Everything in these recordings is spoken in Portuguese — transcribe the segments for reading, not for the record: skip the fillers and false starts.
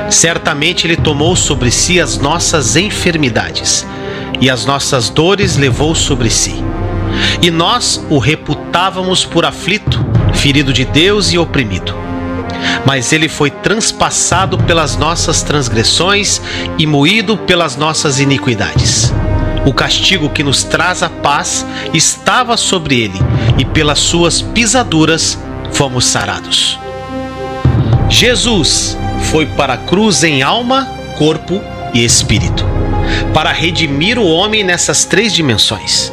Certamente Ele tomou sobre si as nossas enfermidades e as nossas dores levou sobre si. E nós o reputávamos por aflito, ferido de Deus e oprimido. Mas Ele foi transpassado pelas nossas transgressões e moído pelas nossas iniquidades. O castigo que nos traz a paz estava sobre Ele, e pelas suas pisaduras fomos sarados. Jesus foi para a cruz em alma, corpo e espírito, para redimir o homem nessas três dimensões.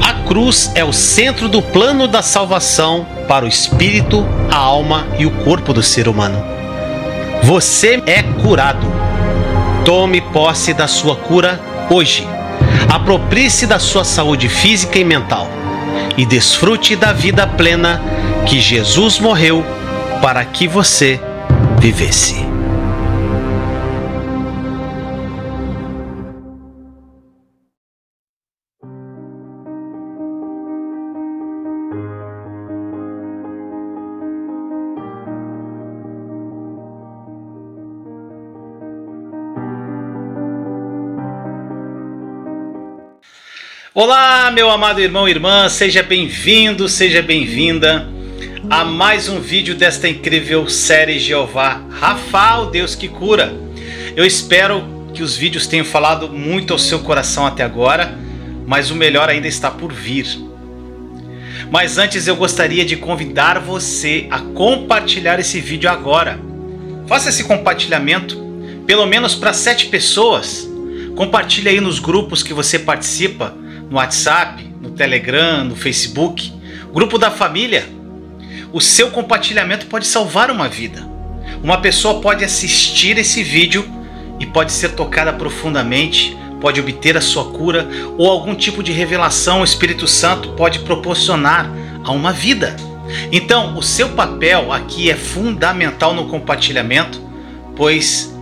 A cruz é o centro do plano da salvação para o espírito, a alma e o corpo do ser humano. Você é curado. Tome posse da sua cura hoje. Aproprie-se da sua saúde física e mental e desfrute da vida plena que Jesus morreu para que você vivesse. Olá, meu amado irmão e irmã, seja bem-vindo, seja bem-vinda a mais um vídeo desta incrível série Jeová Rafa, o Deus que cura. Eu espero que os vídeos tenham falado muito ao seu coração até agora, mas o melhor ainda está por vir. Mas antes eu gostaria de convidar você a compartilhar esse vídeo agora. Faça esse compartilhamento, pelo menos para 7 pessoas. Compartilhe aí nos grupos que você participa, no WhatsApp, no Telegram, no Facebook, grupo da família. O seu compartilhamento pode salvar uma vida. Uma pessoa pode assistir esse vídeo e pode ser tocada profundamente, pode obter a sua cura ou algum tipo de revelação o Espírito Santo pode proporcionar a uma vida. Então, o seu papel aqui é fundamental no compartilhamento, pois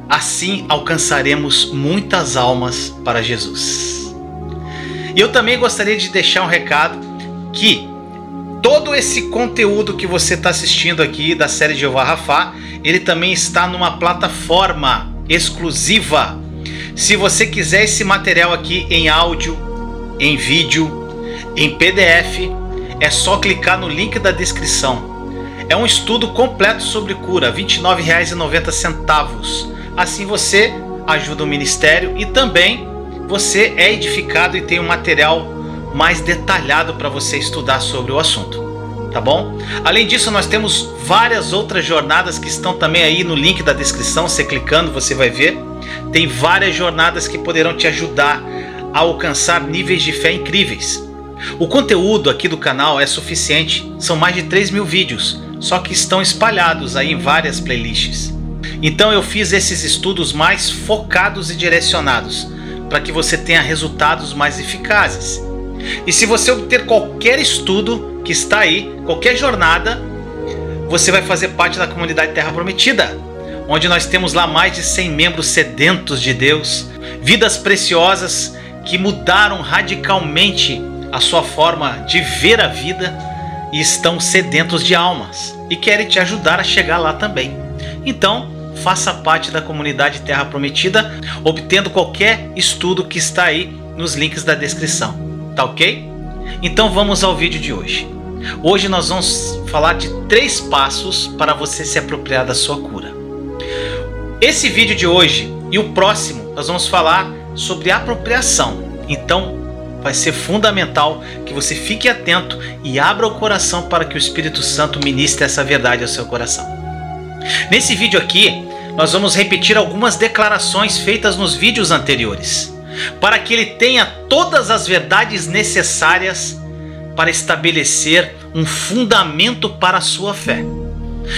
assim alcançaremos muitas almas para Jesus. E eu também gostaria de deixar um recado que todo esse conteúdo que você está assistindo aqui da série Jeová Rafa, ele também está numa plataforma exclusiva. Se você quiser esse material aqui em áudio, em vídeo, em PDF, é só clicar no link da descrição. É um estudo completo sobre cura, R$ 29,90. Assim você ajuda o ministério e também você é edificado e tem um material mais detalhado para você estudar sobre o assunto, tá bom? Além disso, nós temos várias outras jornadas que estão também aí no link da descrição. Você clicando, você vai ver. Tem várias jornadas que poderão te ajudar a alcançar níveis de fé incríveis. O conteúdo aqui do canal é suficiente. São mais de 3.000 vídeos, só que estão espalhados aí em várias playlists. Então eu fiz esses estudos mais focados e direcionados, para que você tenha resultados mais eficazes. E se você obter qualquer estudo que está aí, qualquer jornada, você vai fazer parte da comunidade Terra Prometida, onde nós temos lá mais de 100 membros sedentos de Deus, vidas preciosas que mudaram radicalmente a sua forma de ver a vida e estão sedentos de almas e querem te ajudar a chegar lá também. Então, faça parte da comunidade Terra Prometida, obtendo qualquer estudo que está aí nos links da descrição, tá ok? Então vamos ao vídeo de hoje. Hoje nós vamos falar de 3 passos para você se apropriar da sua cura. Esse vídeo de hoje e o próximo nós vamos falar sobre apropriação. Então vai ser fundamental que você fique atento e abra o coração para que o Espírito Santo ministre essa verdade ao seu coração. Nesse vídeo aqui, nós vamos repetir algumas declarações feitas nos vídeos anteriores, para que ele tenha todas as verdades necessárias para estabelecer um fundamento para a sua fé.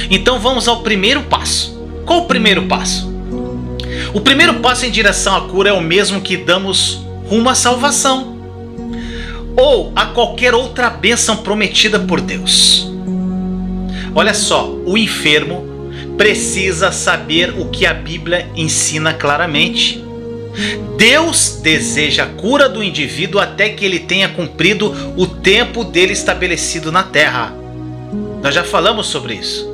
Então vamos ao primeiro passo. Qual o primeiro passo? O primeiro passo em direção à cura é o mesmo que damos rumo à salvação, ou a qualquer outra bênção prometida por Deus. Olha só, o enfermo precisa saber o que a Bíblia ensina claramente. Deus deseja a cura do indivíduo até que ele tenha cumprido o tempo dele estabelecido na terra. Nós já falamos sobre isso.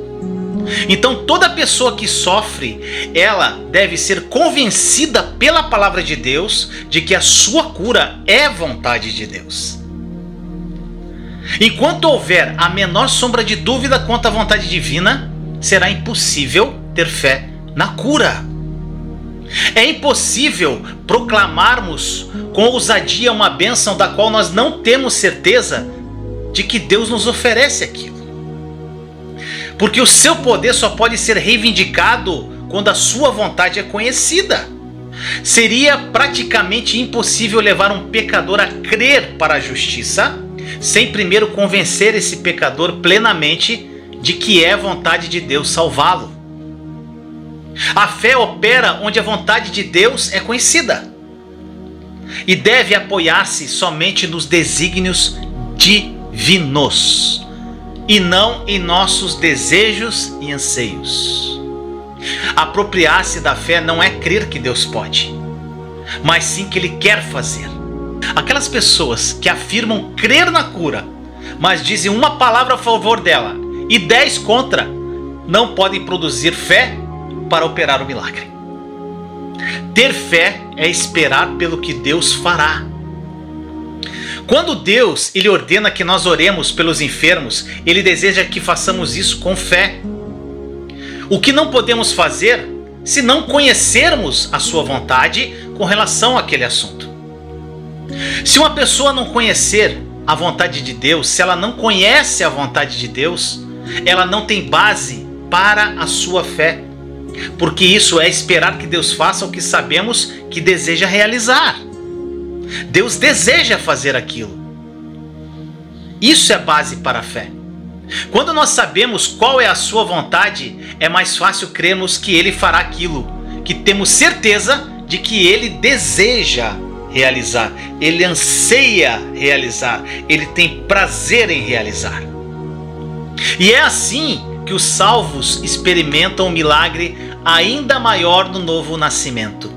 Então toda pessoa que sofre, ela deve ser convencida pela palavra de Deus de que a sua cura é vontade de Deus. Enquanto houver a menor sombra de dúvida quanto à vontade divina, será impossível ter fé na cura. É impossível proclamarmos com ousadia uma bênção da qual nós não temos certeza de que Deus nos oferece aquilo. Porque o seu poder só pode ser reivindicado quando a sua vontade é conhecida. Seria praticamente impossível levar um pecador a crer para a justiça sem primeiro convencer esse pecador plenamente de que é vontade de Deus salvá-lo. A fé opera onde a vontade de Deus é conhecida e deve apoiar-se somente nos desígnios divinos e não em nossos desejos e anseios. Apropriar-se da fé não é crer que Deus pode, mas sim que Ele quer fazer. Aquelas pessoas que afirmam crer na cura, mas dizem uma palavra a favor dela e 10 contra, não podem produzir fé para operar o milagre. Ter fé é esperar pelo que Deus fará. Quando Deus ele ordena que nós oremos pelos enfermos, Ele deseja que façamos isso com fé. O que não podemos fazer se não conhecermos a sua vontade com relação àquele assunto. Se uma pessoa não conhecer a vontade de Deus, se ela não conhece a vontade de Deus, ela não tem base para a sua fé. Porque isso é esperar que Deus faça o que sabemos que deseja realizar. Deus deseja fazer aquilo. Isso é base para a fé. Quando nós sabemos qual é a sua vontade, é mais fácil crermos que Ele fará aquilo que temos certeza de que Ele deseja realizar, Ele anseia realizar, Ele tem prazer em realizar. E é assim que os salvos experimentam um milagre ainda maior no novo nascimento.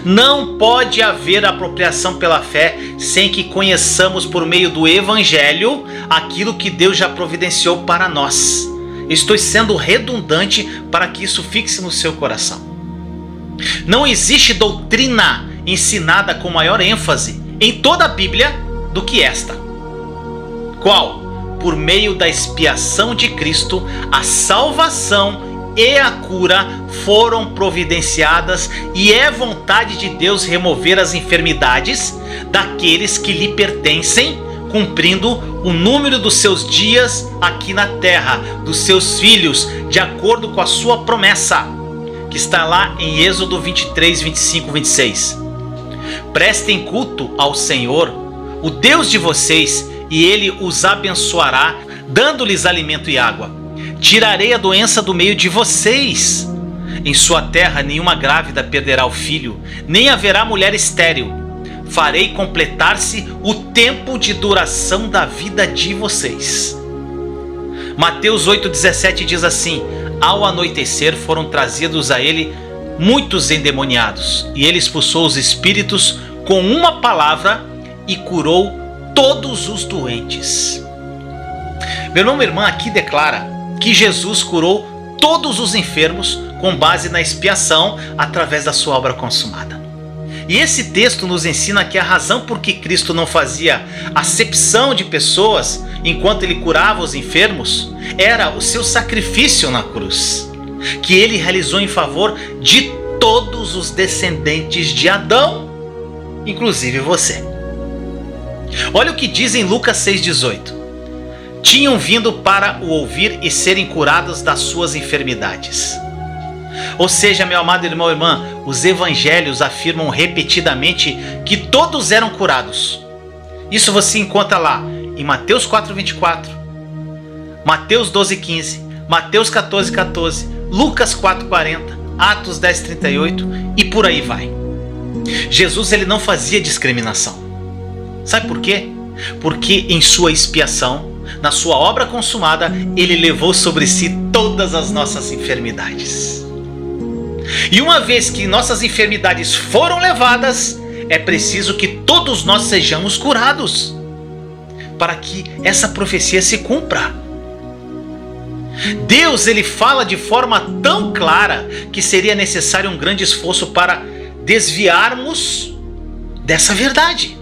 Não pode haver apropriação pela fé sem que conheçamos por meio do Evangelho aquilo que Deus já providenciou para nós. Estou sendo redundante para que isso fixe no seu coração. Não existe doutrina ensinada com maior ênfase em toda a Bíblia do que esta. Qual? Por meio da expiação de Cristo, a salvação e a cura foram providenciadas e é vontade de Deus remover as enfermidades daqueles que lhe pertencem, cumprindo o número dos seus dias aqui na terra, dos seus filhos, de acordo com a sua promessa, que está lá em Êxodo 23, 25, 26. Prestem culto ao Senhor, o Deus de vocês, e Ele os abençoará, dando-lhes alimento e água. Tirarei a doença do meio de vocês. Em sua terra nenhuma grávida perderá o filho, nem haverá mulher estéril. Farei completar-se o tempo de duração da vida de vocês. Mateus 8,17 diz assim: ao anoitecer foram trazidos a ele muitos endemoniados, e ele expulsou os espíritos com uma palavra e curou todos os doentes. Meu irmão, minha irmã, aqui declara que Jesus curou todos os enfermos com base na expiação através da sua obra consumada. E esse texto nos ensina que a razão por que Cristo não fazia acepção de pessoas enquanto ele curava os enfermos era o seu sacrifício na cruz, que ele realizou em favor de todos os descendentes de Adão, inclusive você. Olha o que diz em Lucas 6,18. Tinham vindo para o ouvir e serem curados das suas enfermidades. Ou seja, meu amado irmão e irmã, os evangelhos afirmam repetidamente que todos eram curados. Isso você encontra lá em Mateus 4,24, Mateus 12,15, Mateus 14,14, Lucas 4,40, Atos 10,38 e por aí vai. Jesus ele não fazia discriminação. Sabe por quê? Porque em sua expiação, na sua obra consumada, ele levou sobre si todas as nossas enfermidades. E uma vez que nossas enfermidades foram levadas, é preciso que todos nós sejamos curados, para que essa profecia se cumpra. Deus, ele fala de forma tão clara que seria necessário um grande esforço para desviarmos dessa verdade.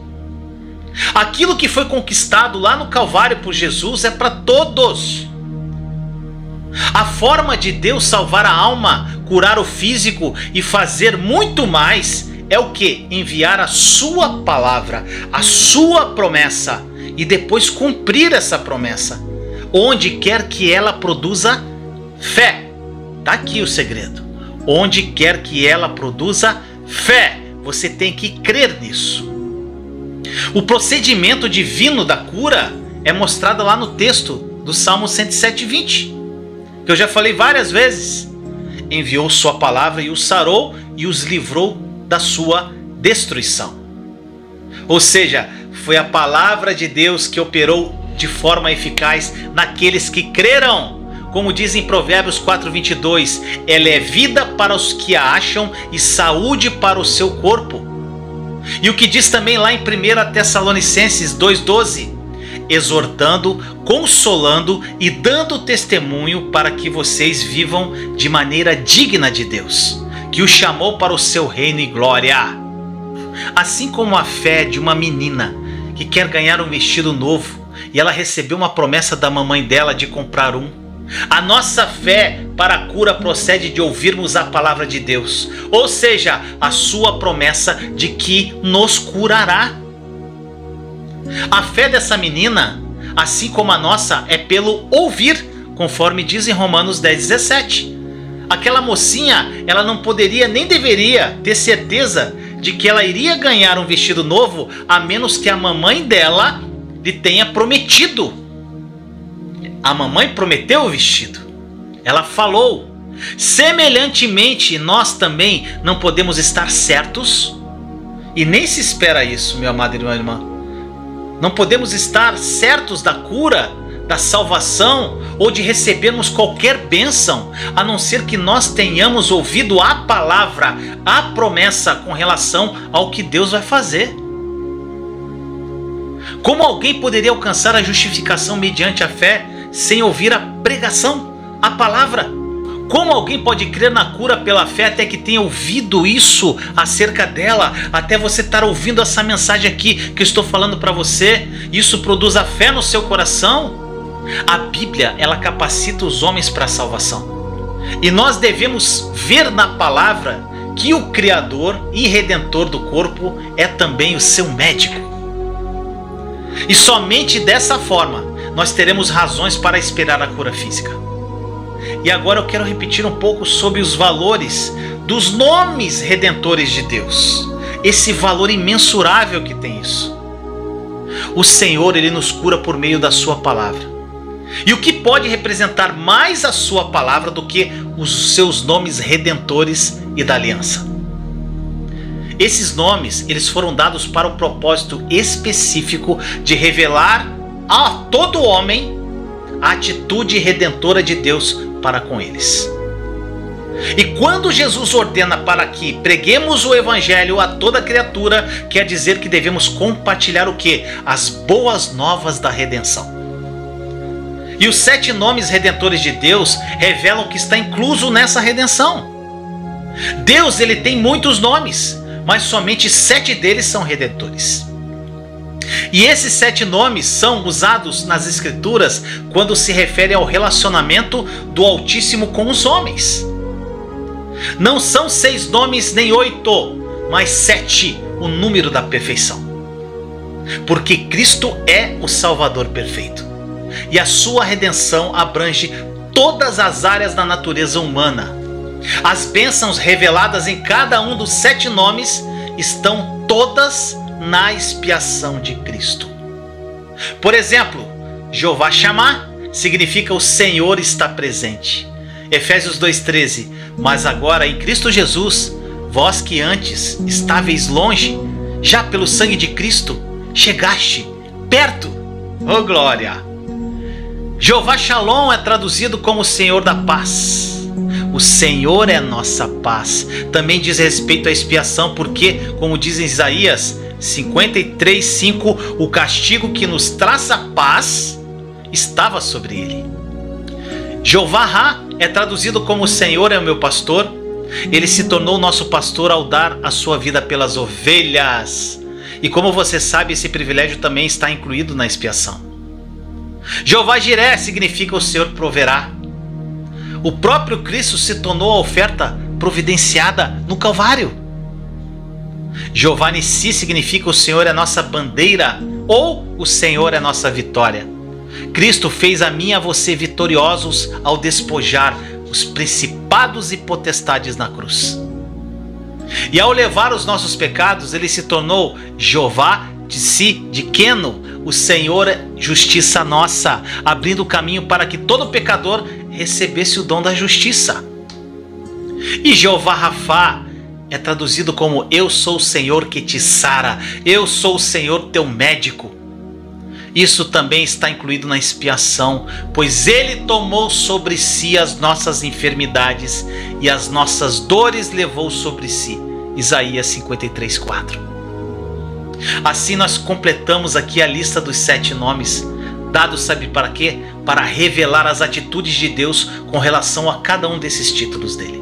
Aquilo que foi conquistado lá no Calvário por Jesus é para todos. A forma de Deus salvar a alma, curar o físico e fazer muito mais é o que? Enviar a sua palavra, a sua promessa e depois cumprir essa promessa, onde quer que ela produza fé. Está aqui o segredo. Onde quer que ela produza fé, você tem que crer nisso. O procedimento divino da cura é mostrado lá no texto do Salmo 107:20, que eu já falei várias vezes. Enviou sua palavra e os sarou e os livrou da sua destruição. Ou seja, foi a palavra de Deus que operou de forma eficaz naqueles que creram. Como diz em Provérbios 4:22, ela é vida para os que a acham e saúde para o seu corpo. E o que diz também lá em 1 Tessalonicenses 2:12, exortando, consolando e dando testemunho para que vocês vivam de maneira digna de Deus, que o chamou para o seu reino e glória. Assim como a fé de uma menina que quer ganhar um vestido novo e ela recebeu uma promessa da mamãe dela de comprar um, a nossa fé para a cura procede de ouvirmos a palavra de Deus, ou seja, a sua promessa de que nos curará. A fé dessa menina, assim como a nossa, é pelo ouvir, conforme diz em Romanos 10:17. Aquela mocinha, ela não poderia nem deveria ter certeza de que ela iria ganhar um vestido novo, a menos que a mamãe dela lhe tenha prometido. A mamãe prometeu o vestido. Ela falou. Semelhantemente, nós também não podemos estar certos, e nem se espera isso, meu amado irmão e irmã. Não podemos estar certos da cura, da salvação ou de recebermos qualquer bênção, a não ser que nós tenhamos ouvido a palavra, a promessa com relação ao que Deus vai fazer. Como alguém poderia alcançar a justificação mediante a fé sem ouvir a pregação, a palavra? Como alguém pode crer na cura pela fé até que tenha ouvido isso acerca dela, até você estar ouvindo essa mensagem aqui que eu estou falando para você? Isso produz a fé no seu coração? A Bíblia, ela capacita os homens para a salvação. E nós devemos ver na palavra que o Criador e Redentor do corpo é também o seu médico. E somente dessa forma nós teremos razões para esperar a cura física. E agora eu quero repetir um pouco sobre os valores dos nomes redentores de Deus. Esse valor imensurável que tem isso. O Senhor, ele nos cura por meio da sua palavra. E o que pode representar mais a sua palavra do que os seus nomes redentores e da aliança? Esses nomes, eles foram dados para o propósito específico de revelar a todo homem a atitude redentora de Deus para com eles. E quando Jesus ordena para que preguemos o evangelho a toda criatura, quer dizer que devemos compartilhar o quê? As boas novas da redenção. E os 7 nomes redentores de Deus revelam que está incluso nessa redenção. Deus, ele tem muitos nomes, mas somente 7 deles são redentores. E esses 7 nomes são usados nas Escrituras quando se refere ao relacionamento do Altíssimo com os homens. Não são 6 nomes nem 8, mas 7, o número da perfeição. Porque Cristo é o Salvador perfeito. E a sua redenção abrange todas as áreas da natureza humana. As bênçãos reveladas em cada um dos 7 nomes estão todas na expiação de Cristo. Por exemplo, Jeová Shammah significa o Senhor está presente. Efésios 2:13, mas agora em Cristo Jesus, vós que antes estáveis longe, já pelo sangue de Cristo chegaste perto. Oh glória! Jeová Shalom é traduzido como Senhor da paz. O Senhor é nossa paz. Também diz respeito à expiação, porque, como diz em Isaías 53:5, o castigo que nos traz a paz estava sobre ele. Jeová é traduzido como o Senhor é o meu pastor. Ele se tornou nosso pastor ao dar a sua vida pelas ovelhas. E como você sabe, esse privilégio também está incluído na expiação. Jeová Jiré significa o Senhor proverá. O próprio Cristo se tornou a oferta providenciada no Calvário. Jeová Nissi significa o Senhor é nossa bandeira ou o Senhor é nossa vitória. Cristo fez a mim e a você vitoriosos ao despojar os principados e potestades na cruz. E ao levar os nossos pecados, ele se tornou Jeová Tsidkenu, o Senhor é justiça nossa, abrindo o caminho para que todo pecador recebesse o dom da justiça. E Jeová Rafá é traduzido como eu sou o Senhor que te sara, eu sou o Senhor teu médico. Isso também está incluído na expiação, pois ele tomou sobre si as nossas enfermidades e as nossas dores levou sobre si. Isaías 53:4. Assim nós completamos aqui a lista dos 7 nomes, dados sabe para quê? Para revelar as atitudes de Deus com relação a cada um desses títulos dele.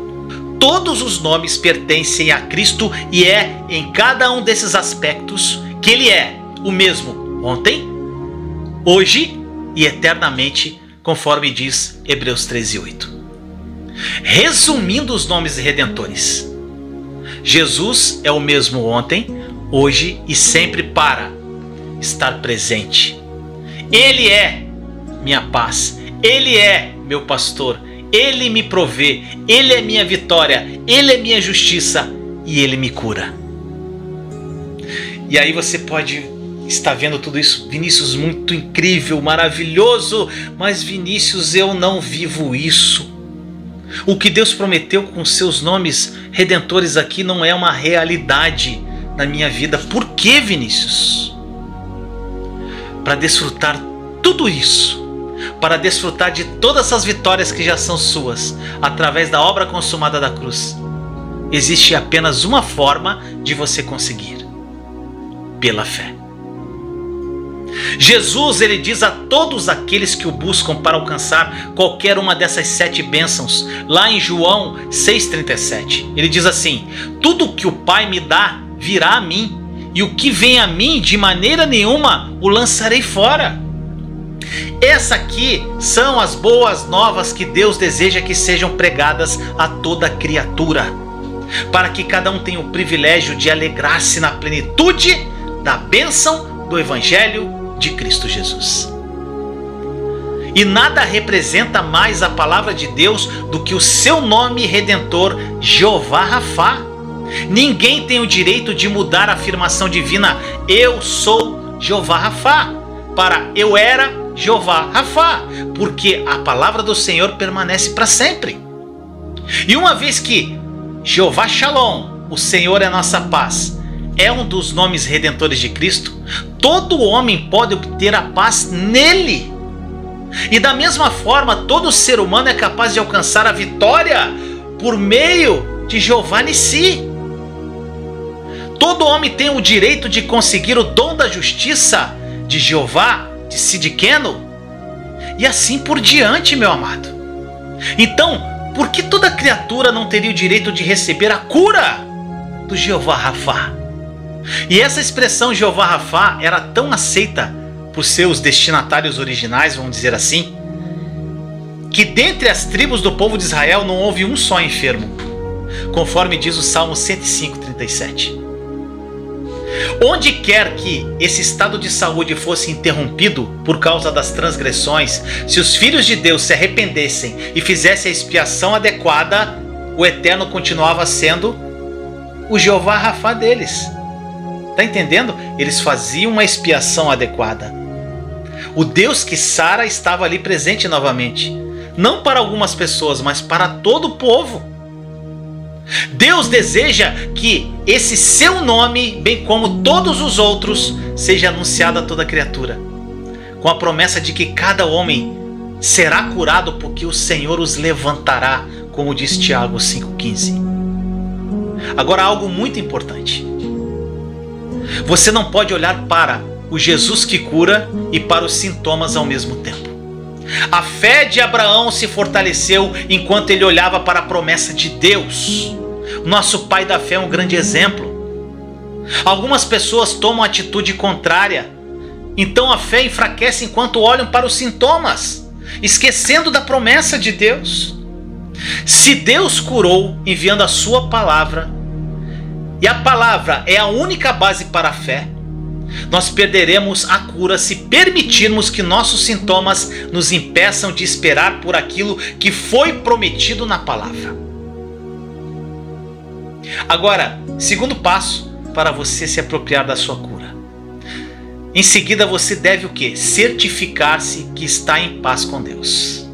Todos os nomes pertencem a Cristo e é em cada um desses aspectos que ele é o mesmo ontem, hoje e eternamente, conforme diz Hebreus 13:8. Resumindo os nomes redentores, Jesus é o mesmo ontem, hoje e sempre para estar presente. Ele é minha paz, ele é meu pastor, ele me provê, ele é minha vitória, ele é minha justiça e ele me cura. E aí você pode estar vendo tudo isso, Vinícius, muito incrível, maravilhoso, mas Vinícius, eu não vivo isso. O que Deus prometeu com seus nomes redentores aqui não é uma realidade na minha vida. Por que, Vinícius? Para desfrutar tudo isso, para desfrutar de todas essas vitórias que já são suas, através da obra consumada da cruz, existe apenas uma forma de você conseguir: pela fé. Jesus, ele diz a todos aqueles que o buscam para alcançar qualquer uma dessas 7 bênçãos, lá em João 6,37, ele diz assim: tudo que o Pai me dá virá a mim, e o que vem a mim de maneira nenhuma o lançarei fora. Essa aqui são as boas novas que Deus deseja que sejam pregadas a toda criatura, para que cada um tenha o privilégio de alegrar-se na plenitude da bênção do Evangelho de Cristo Jesus. E nada representa mais a palavra de Deus do que o seu nome redentor, Jeová Rafá. Ninguém tem o direito de mudar a afirmação divina eu sou Jeová Rafá para eu era Jeová Rafá, porque a palavra do Senhor permanece para sempre. E uma vez que Jeová Shalom, o Senhor é nossa paz, é um dos nomes redentores de Cristo, todo homem pode obter a paz nele. E da mesma forma, todo ser humano é capaz de alcançar a vitória por meio de Jeová Nissi. Todo homem tem o direito de conseguir o dom da justiça de Jeová Tsidkenu, e assim por diante, meu amado. Então, por que toda criatura não teria o direito de receber a cura do Jeová Rafá? E essa expressão Jeová Rafá era tão aceita por seus destinatários originais, vamos dizer assim, que dentre as tribos do povo de Israel não houve um só enfermo, conforme diz o Salmo 105:37. Onde quer que esse estado de saúde fosse interrompido por causa das transgressões, se os filhos de Deus se arrependessem e fizessem a expiação adequada, o Eterno continuava sendo o Jeová Rafá deles. Está entendendo? Eles faziam uma expiação adequada. O Deus que sara estava ali presente novamente, não para algumas pessoas, mas para todo o povo. Deus deseja que esse seu nome, bem como todos os outros, seja anunciado a toda criatura, com a promessa de que cada homem será curado porque o Senhor os levantará, como diz Tiago 5,15. Agora, algo muito importante: você não pode olhar para o Jesus que cura e para os sintomas ao mesmo tempo. A fé de Abraão se fortaleceu enquanto ele olhava para a promessa de Deus. Nosso pai da fé é um grande exemplo. Algumas pessoas tomam atitude contrária, então a fé enfraquece enquanto olham para os sintomas, esquecendo da promessa de Deus. Se Deus curou enviando a sua palavra, e a palavra é a única base para a fé, nós perderemos a cura se permitirmos que nossos sintomas nos impeçam de esperar por aquilo que foi prometido na palavra. Agora, segundo passo para você se apropriar da sua cura. Em seguida você deve o quê? Certificar-se que está em paz com Deus.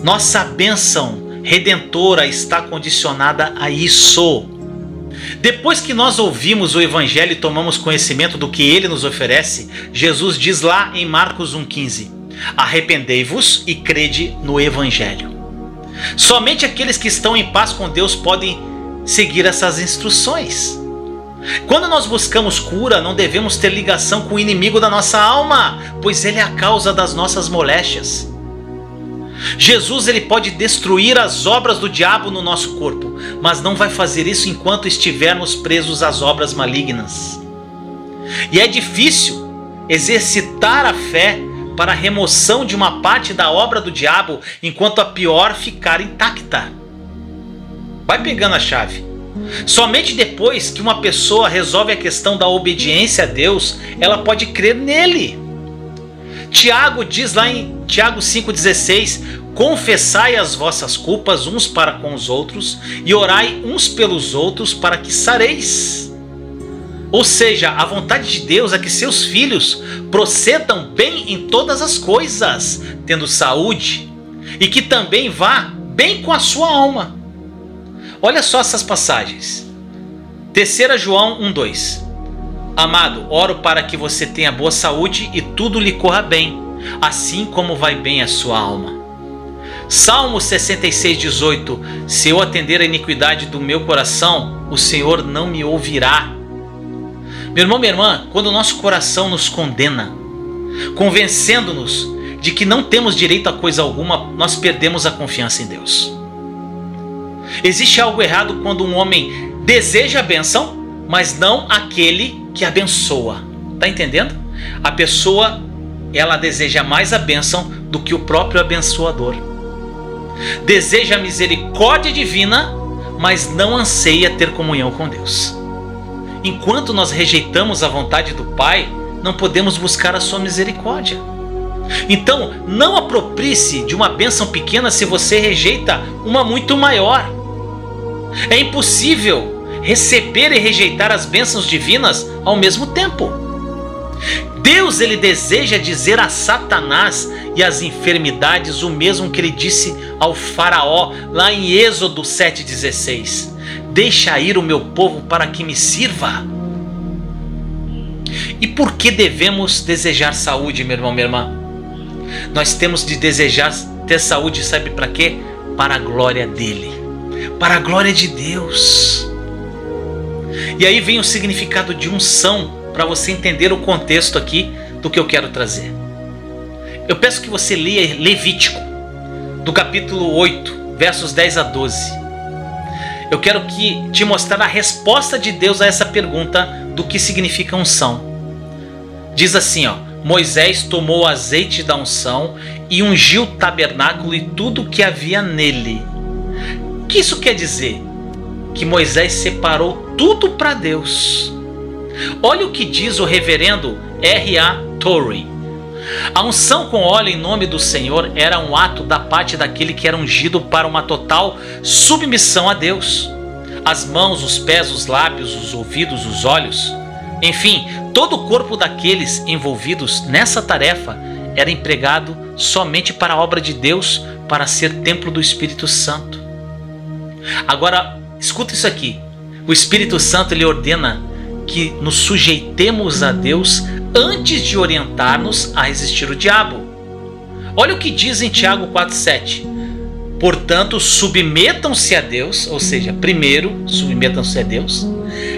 Nossa bênção redentora está condicionada a isso. Depois que nós ouvimos o Evangelho e tomamos conhecimento do que ele nos oferece, Jesus diz lá em Marcos 1,15: arrependei-vos e crede no Evangelho. Somente aqueles que estão em paz com Deus podem seguir essas instruções. Quando nós buscamos cura, não devemos ter ligação com o inimigo da nossa alma, pois ele é a causa das nossas moléstias. Jesus ele pode destruir as obras do diabo no nosso corpo, mas não vai fazer isso enquanto estivermos presos às obras malignas. E é difícil exercitar a fé para a remoção de uma parte da obra do diabo enquanto a pior ficar intacta. Vai pegando a chave. Somente depois que uma pessoa resolve a questão da obediência a Deus, ela pode crer nele. Tiago diz lá em Tiago 5,16: confessai as vossas culpas uns para com os outros e orai uns pelos outros para que sareis. Ou seja, a vontade de Deus é que seus filhos procedam bem em todas as coisas, tendo saúde, e que também vá bem com a sua alma. Olha só essas passagens. 3 João 1,2: amado, oro para que você tenha boa saúde e tudo lhe corra bem, assim como vai bem a sua alma. Salmo 66,18: se eu atender a iniquidade do meu coração, o Senhor não me ouvirá. Meu irmão, minha irmã, quando o nosso coração nos condena, convencendo-nos de que não temos direito a coisa alguma, nós perdemos a confiança em Deus. Existe algo errado quando um homem deseja a bênção, mas não aquele que abençoa. Está entendendo? A pessoa, ela deseja mais a bênção do que o próprio abençoador. Deseja a misericórdia divina, mas não anseia ter comunhão com Deus. Enquanto nós rejeitamos a vontade do Pai, não podemos buscar a sua misericórdia. Então, não aproprie-se de uma bênção pequena se você rejeita uma muito maior. É impossível receber e rejeitar as bênçãos divinas ao mesmo tempo. Deus ele deseja dizer a Satanás e às enfermidades o mesmo que ele disse ao faraó lá em Êxodo 7,16: deixa ir o meu povo para que me sirva. E por que devemos desejar saúde, meu irmão, minha irmã? Nós temos de desejar ter saúde, sabe para quê? Para a glória dele, para a glória de Deus. E aí vem o significado de unção, para você entender o contexto aqui do que eu quero trazer. Eu peço que você leia Levítico, do capítulo 8, versos 10 a 12. Eu quero te mostrar a resposta de Deus a essa pergunta do que significa unção. Diz assim, ó: Moisés tomou o azeite da unção e ungiu o tabernáculo e tudo o que havia nele. O que isso quer dizer? Que Moisés separou tudo para Deus. Olha o que diz o reverendo R.A. Torrey. A unção com óleo em nome do Senhor era um ato da parte daquele que era ungido para uma total submissão a Deus. As mãos, os pés, os lábios, os ouvidos, os olhos, enfim, todo o corpo daqueles envolvidos nessa tarefa era empregado somente para a obra de Deus, para ser templo do Espírito Santo. Agora, escuta isso aqui. O Espírito Santo ele ordena que nos sujeitemos a Deus antes de orientar-nos a resistir o diabo. Olha o que diz em Tiago 4,7. Portanto, submetam-se a Deus, ou seja, primeiro submetam-se a Deus,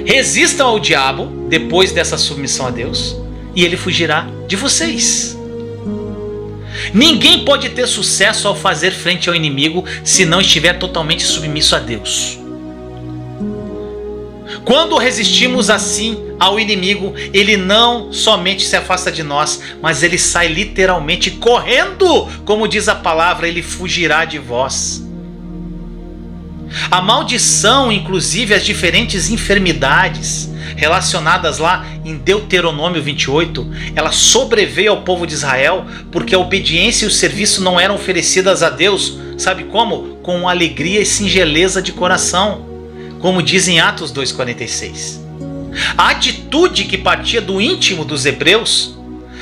resistam ao diabo depois dessa submissão a Deus, e ele fugirá de vocês. Ninguém pode ter sucesso ao fazer frente ao inimigo se não estiver totalmente submisso a Deus. Quando resistimos assim ao inimigo, ele não somente se afasta de nós, mas ele sai literalmente correndo, como diz a palavra, ele fugirá de vós. A maldição, inclusive as diferentes enfermidades relacionadas lá em Deuteronômio 28, ela sobreveio ao povo de Israel porque a obediência e o serviço não eram oferecidas a Deus, sabe como? Com alegria e singeleza de coração, como diz em Atos 2,46. A atitude que partia do íntimo dos hebreus,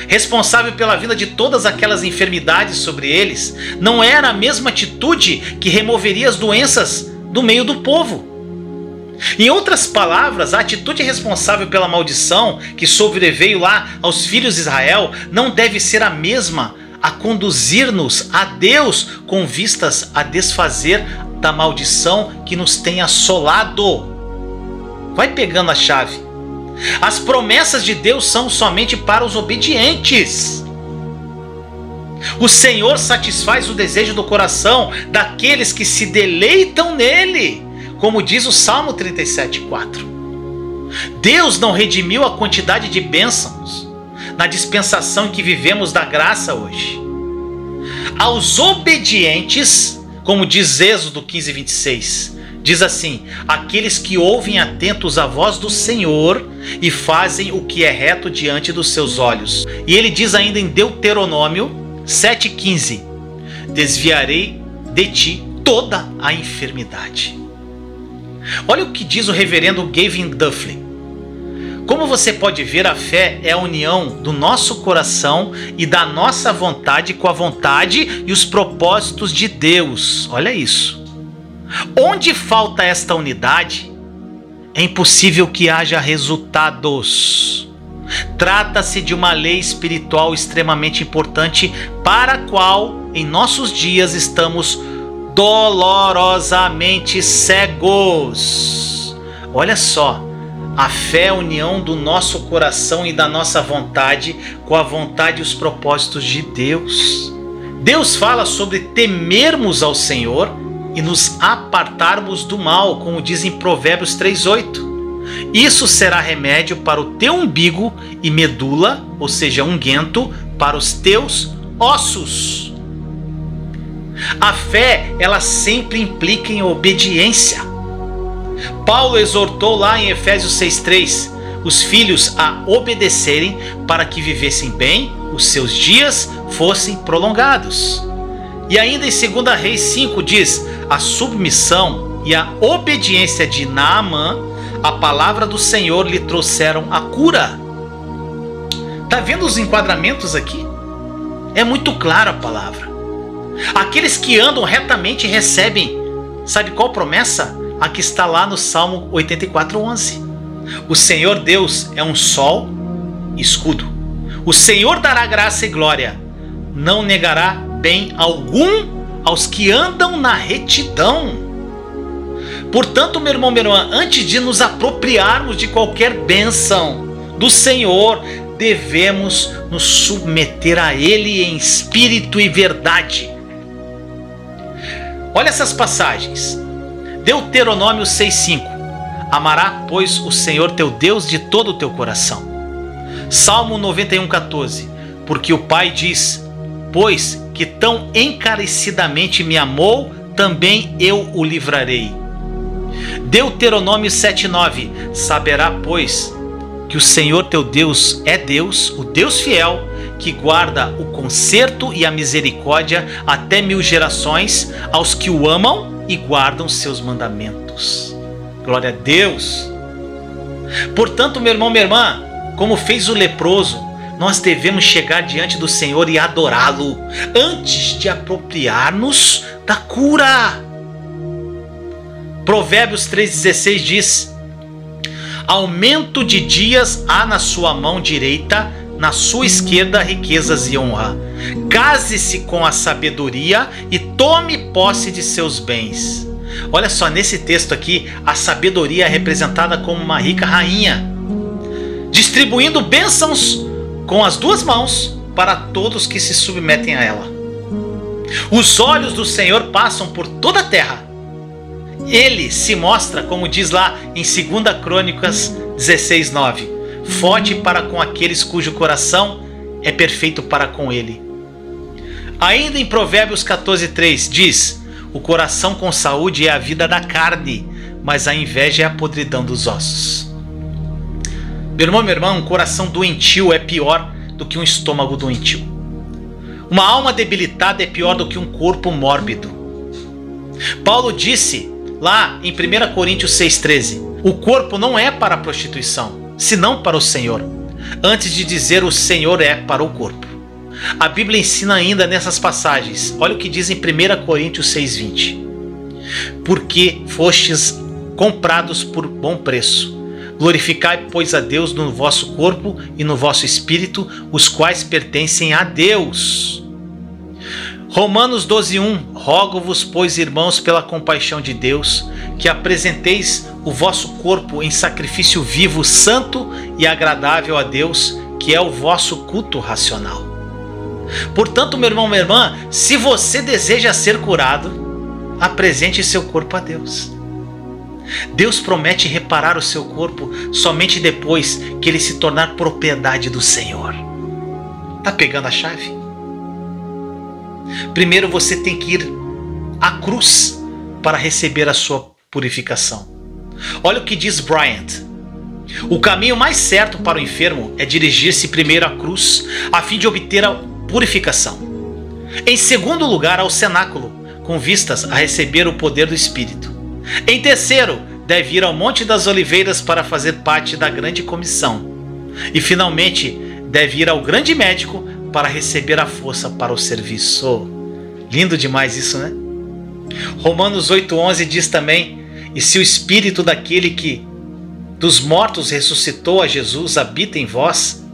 responsável pela vinda de todas aquelas enfermidades sobre eles, não era a mesma atitude que removeria as doenças do meio do povo. Em outras palavras, a atitude responsável pela maldição que sobreveio lá aos filhos de Israel não deve ser a mesma a conduzir-nos a Deus com vistas a desfazer da maldição que nos tem assolado. Vai pegando a chave. As promessas de Deus são somente para os obedientes. O Senhor satisfaz o desejo do coração daqueles que se deleitam nele, como diz o Salmo 37,4. Deus não redimiu a quantidade de bênçãos na dispensação em que vivemos da graça hoje. Aos obedientes, como diz Êxodo 15:26, diz assim: aqueles que ouvem atentos a voz do Senhor e fazem o que é reto diante dos seus olhos. E ele diz ainda em Deuteronômio 7,15: desviarei de ti toda a enfermidade. Olha o que diz o reverendo Gavin Duffley. Como você pode ver, a fé é a união do nosso coração e da nossa vontade com a vontade e os propósitos de Deus. Olha isso. Onde falta esta unidade, é impossível que haja resultados. Trata-se de uma lei espiritual extremamente importante para a qual, em nossos dias, estamos dolorosamente cegos. Olha só. A fé é a união do nosso coração e da nossa vontade com a vontade e os propósitos de Deus. Deus fala sobre temermos ao Senhor e nos apartarmos do mal, como diz em Provérbios 3,8. Isso será remédio para o teu umbigo e medula, ou seja, unguento, para os teus ossos. A fé, ela sempre implica em obediência. Paulo exortou lá em Efésios 6,3 os filhos a obedecerem para que vivessem bem, os seus dias fossem prolongados. E ainda em 2 Reis 5 diz: a submissão e a obediência de Naamã, a palavra do Senhor lhe trouxeram a cura. Está vendo os enquadramentos aqui? É muito clara a palavra. Aqueles que andam retamente recebem, sabe qual promessa? A que está lá no Salmo 84:11. O Senhor Deus é um sol e escudo. O Senhor dará graça e glória. Não negará bem algum aos que andam na retidão. Portanto, meu irmão, minha irmã, antes de nos apropriarmos de qualquer bênção do Senhor, devemos nos submeter a Ele em espírito e verdade. Olha essas passagens. Deuteronômio 6,5: amará, pois, o Senhor teu Deus de todo o teu coração. Salmo 91,14: porque o Pai diz: pois que tão encarecidamente me amou, também eu o livrarei. Deuteronômio 7,9: saberá, pois, que o Senhor teu Deus é Deus, o Deus fiel, que guarda o conserto e a misericórdia até 1000 gerações aos que o amam e guardam seus mandamentos. Glória a Deus. Portanto, meu irmão, minha irmã, como fez o leproso, nós devemos chegar diante do Senhor e adorá-lo antes de apropriar-nos da cura. Provérbios 3,16 diz: aumento de dias há na sua mão direita, na sua esquerda riquezas e honra. Case-se com a sabedoria e tome posse de seus bens. Olha só, nesse texto aqui, a sabedoria é representada como uma rica rainha, distribuindo bênçãos com as duas mãos para todos que se submetem a ela. Os olhos do Senhor passam por toda a terra. Ele se mostra, como diz lá em 2 Crônicas 16:9, forte para com aqueles cujo coração é perfeito para com ele. Ainda em Provérbios 14:3 diz: o coração com saúde é a vida da carne, mas a inveja é a podridão dos ossos. Meu irmão, minha irmã, um coração doentio é pior do que um estômago doentio. Uma alma debilitada é pior do que um corpo mórbido. Paulo disse lá em 1 Coríntios 6,13: o corpo não é para a prostituição, senão para o Senhor, antes de dizer o Senhor é para o corpo. A Bíblia ensina ainda nessas passagens, olha o que diz em 1 Coríntios 6,20: porque fostes comprados por bom preço, glorificai, pois, a Deus no vosso corpo e no vosso espírito, os quais pertencem a Deus. Romanos 12:1: rogo-vos, pois, irmãos, pela compaixão de Deus, que apresenteis o vosso corpo em sacrifício vivo, santo e agradável a Deus, que é o vosso culto racional. Portanto, meu irmão, minha irmã, se você deseja ser curado, apresente seu corpo a Deus. Deus promete reparar o seu corpo somente depois que ele se tornar propriedade do Senhor. Tá pegando a chave? Primeiro você tem que ir à cruz para receber a sua purificação. Olha o que diz Bryant: o caminho mais certo para o enfermo é dirigir-se primeiro à cruz, a fim de obter a purificação. Em segundo lugar, ao cenáculo, com vistas a receber o poder do Espírito. Em terceiro, deve ir ao Monte das Oliveiras para fazer parte da grande comissão. E finalmente, deve ir ao grande médico para receber a força para o serviço. Lindo demais isso, né? Romanos 8:11 diz também: e se o Espírito daquele que dos mortos ressuscitou a Jesus habita em vós,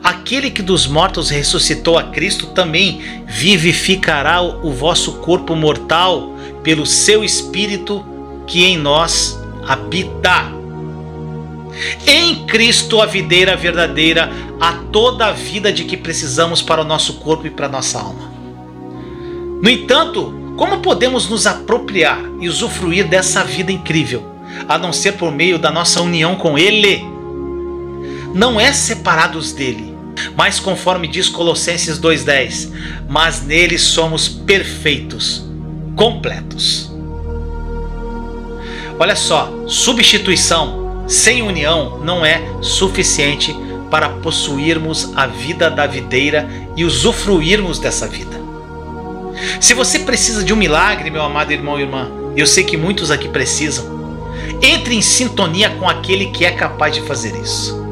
aquele que dos mortos ressuscitou a Cristo também vivificará o vosso corpo mortal pelo seu Espírito que em nós habita. Em Cristo, a videira verdadeira, há toda a vida de que precisamos para o nosso corpo e para a nossa alma. No entanto, como podemos nos apropriar e usufruir dessa vida incrível, a não ser por meio da nossa união com Ele? Não é separados dele, mas conforme diz Colossenses 2:10, mas nele somos perfeitos, completos. Olha só, substituição sem união não é suficiente para possuirmos a vida da videira e usufruirmos dessa vida. Se você precisa de um milagre, meu amado irmão e irmã, eu sei que muitos aqui precisam, entre em sintonia com aquele que é capaz de fazer isso.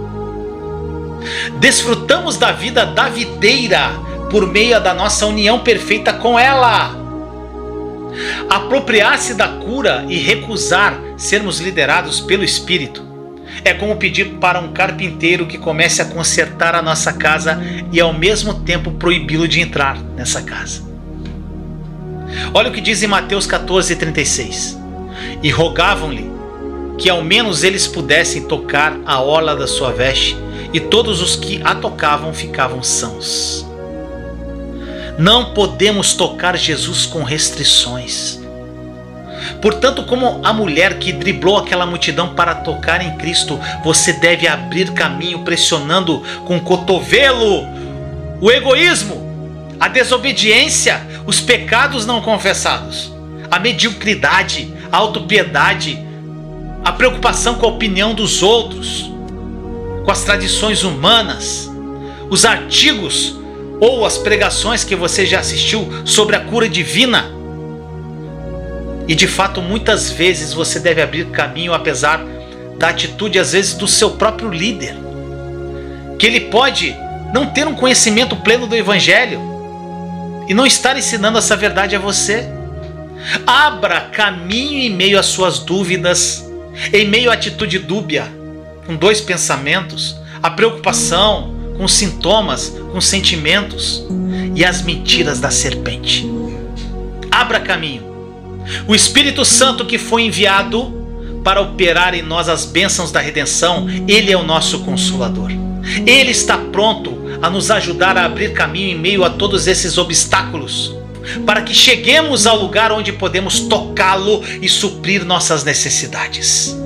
Desfrutamos da vida da videira por meio da nossa união perfeita com ela. Apropriar-se da cura e recusar sermos liderados pelo Espírito é como pedir para um carpinteiro que comece a consertar a nossa casa e ao mesmo tempo proibi-lo de entrar nessa casa. Olha o que diz em Mateus 14:36: e rogavam-lhe que ao menos eles pudessem tocar a orla da sua veste, e todos os que a tocavam ficavam sãos. Não podemos tocar Jesus com restrições. Portanto, como a mulher que driblou aquela multidão para tocar em Cristo, você deve abrir caminho pressionando com o cotovelo o egoísmo, a desobediência, os pecados não confessados, a mediocridade, a autopiedade, a preocupação com a opinião dos outros, com as tradições humanas, os artigos ou as pregações que você já assistiu sobre a cura divina. E de fato, muitas vezes você deve abrir caminho apesar da atitude, às vezes, do seu próprio líder, que ele pode não ter um conhecimento pleno do Evangelho e não estar ensinando essa verdade a você. Abra caminho em meio às suas dúvidas, em meio à atitude dúbia, com dois pensamentos, a preocupação, com sintomas, com sentimentos e as mentiras da serpente. Abra caminho. O Espírito Santo que foi enviado para operar em nós as bênçãos da redenção, ele é o nosso Consolador. Ele está pronto a nos ajudar a abrir caminho em meio a todos esses obstáculos. para que cheguemos ao lugar onde podemos tocá-lo e suprir nossas necessidades.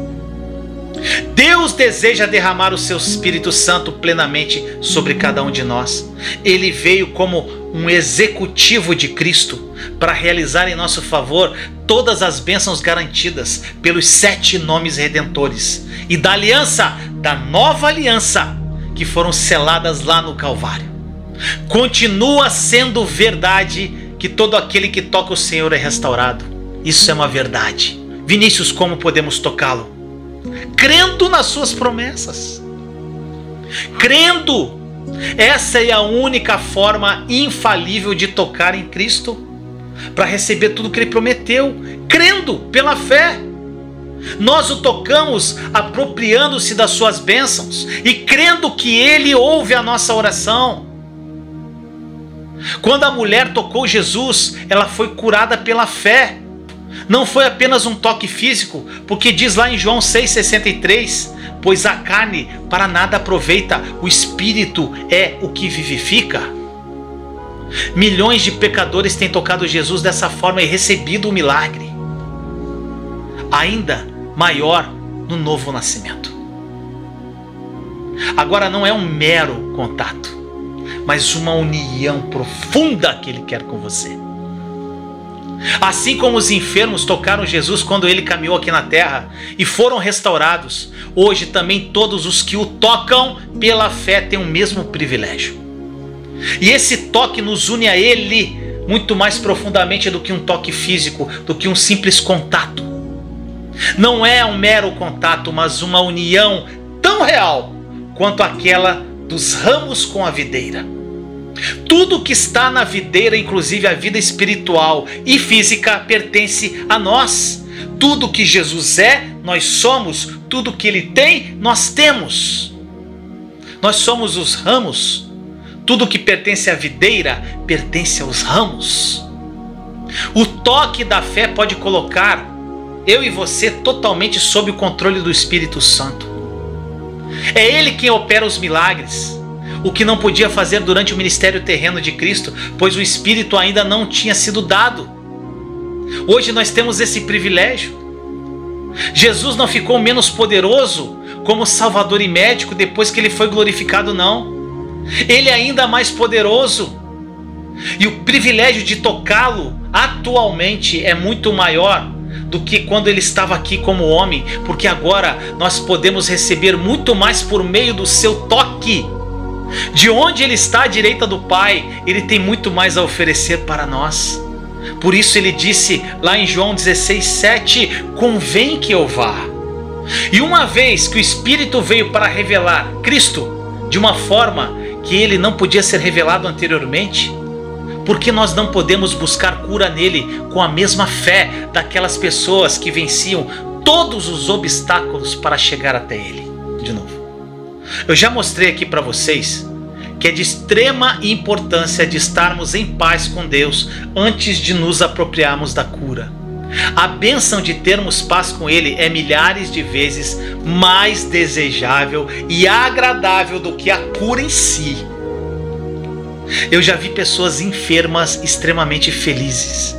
Deus deseja derramar o seu Espírito Santo plenamente sobre cada um de nós. Ele veio como um executivo de Cristo para realizar em nosso favor todas as bênçãos garantidas pelos 7 nomes redentores e da aliança, da nova aliança, que foram seladas lá no Calvário. Continua sendo verdade que todo aquele que toca o Senhor é restaurado. Isso é uma verdade. Vinícius, como podemos tocá-lo? Crendo nas suas promessas. Crendo. Essa é a única forma infalível de tocar em Cristo, para receber tudo que Ele prometeu. Crendo, pela fé. Nós o tocamos apropriando-se das suas bênçãos e crendo que Ele ouve a nossa oração. Quando a mulher tocou Jesus, ela foi curada pela fé. Não foi apenas um toque físico, porque diz lá em João 6,63, pois a carne para nada aproveita, o Espírito é o que vivifica. Milhões de pecadores têm tocado Jesus dessa forma e recebido o milagre. Ainda maior no novo nascimento. Agora não é um mero contato, mas uma união profunda que Ele quer com você. Assim como os enfermos tocaram Jesus quando Ele caminhou aqui na terra e foram restaurados, hoje também todos os que o tocam pela fé têm o mesmo privilégio. E esse toque nos une a Ele muito mais profundamente do que um toque físico, do que um simples contato. Não é um mero contato, mas uma união tão real quanto aquela dos ramos com a videira. Tudo que está na videira, inclusive a vida espiritual e física, pertence a nós. Tudo que Jesus é, nós somos. Tudo que Ele tem, nós temos. Nós somos os ramos. Tudo que pertence à videira, pertence aos ramos. O toque da fé pode colocar eu e você totalmente sob o controle do Espírito Santo. É Ele quem opera os milagres. O que não podia fazer durante o ministério terreno de Cristo, pois o Espírito ainda não tinha sido dado. Hoje nós temos esse privilégio. Jesus não ficou menos poderoso como Salvador e médico depois que Ele foi glorificado, não. Ele é ainda mais poderoso. E o privilégio de tocá-lo atualmente é muito maior do que quando Ele estava aqui como homem, porque agora nós podemos receber muito mais por meio do seu toque. De onde Ele está à direita do Pai, Ele tem muito mais a oferecer para nós. Por isso Ele disse lá em João 16,7, convém que eu vá. E uma vez que o Espírito veio para revelar Cristo de uma forma que Ele não podia ser revelado anteriormente, por que nós não podemos buscar cura nele com a mesma fé daquelas pessoas que venciam todos os obstáculos para chegar até Ele? De novo. Eu já mostrei aqui para vocês que é de extrema importância de estarmos em paz com Deus antes de nos apropriarmos da cura. A bênção de termos paz com Ele é milhares de vezes mais desejável e agradável do que a cura em si. Eu já vi pessoas enfermas extremamente felizes.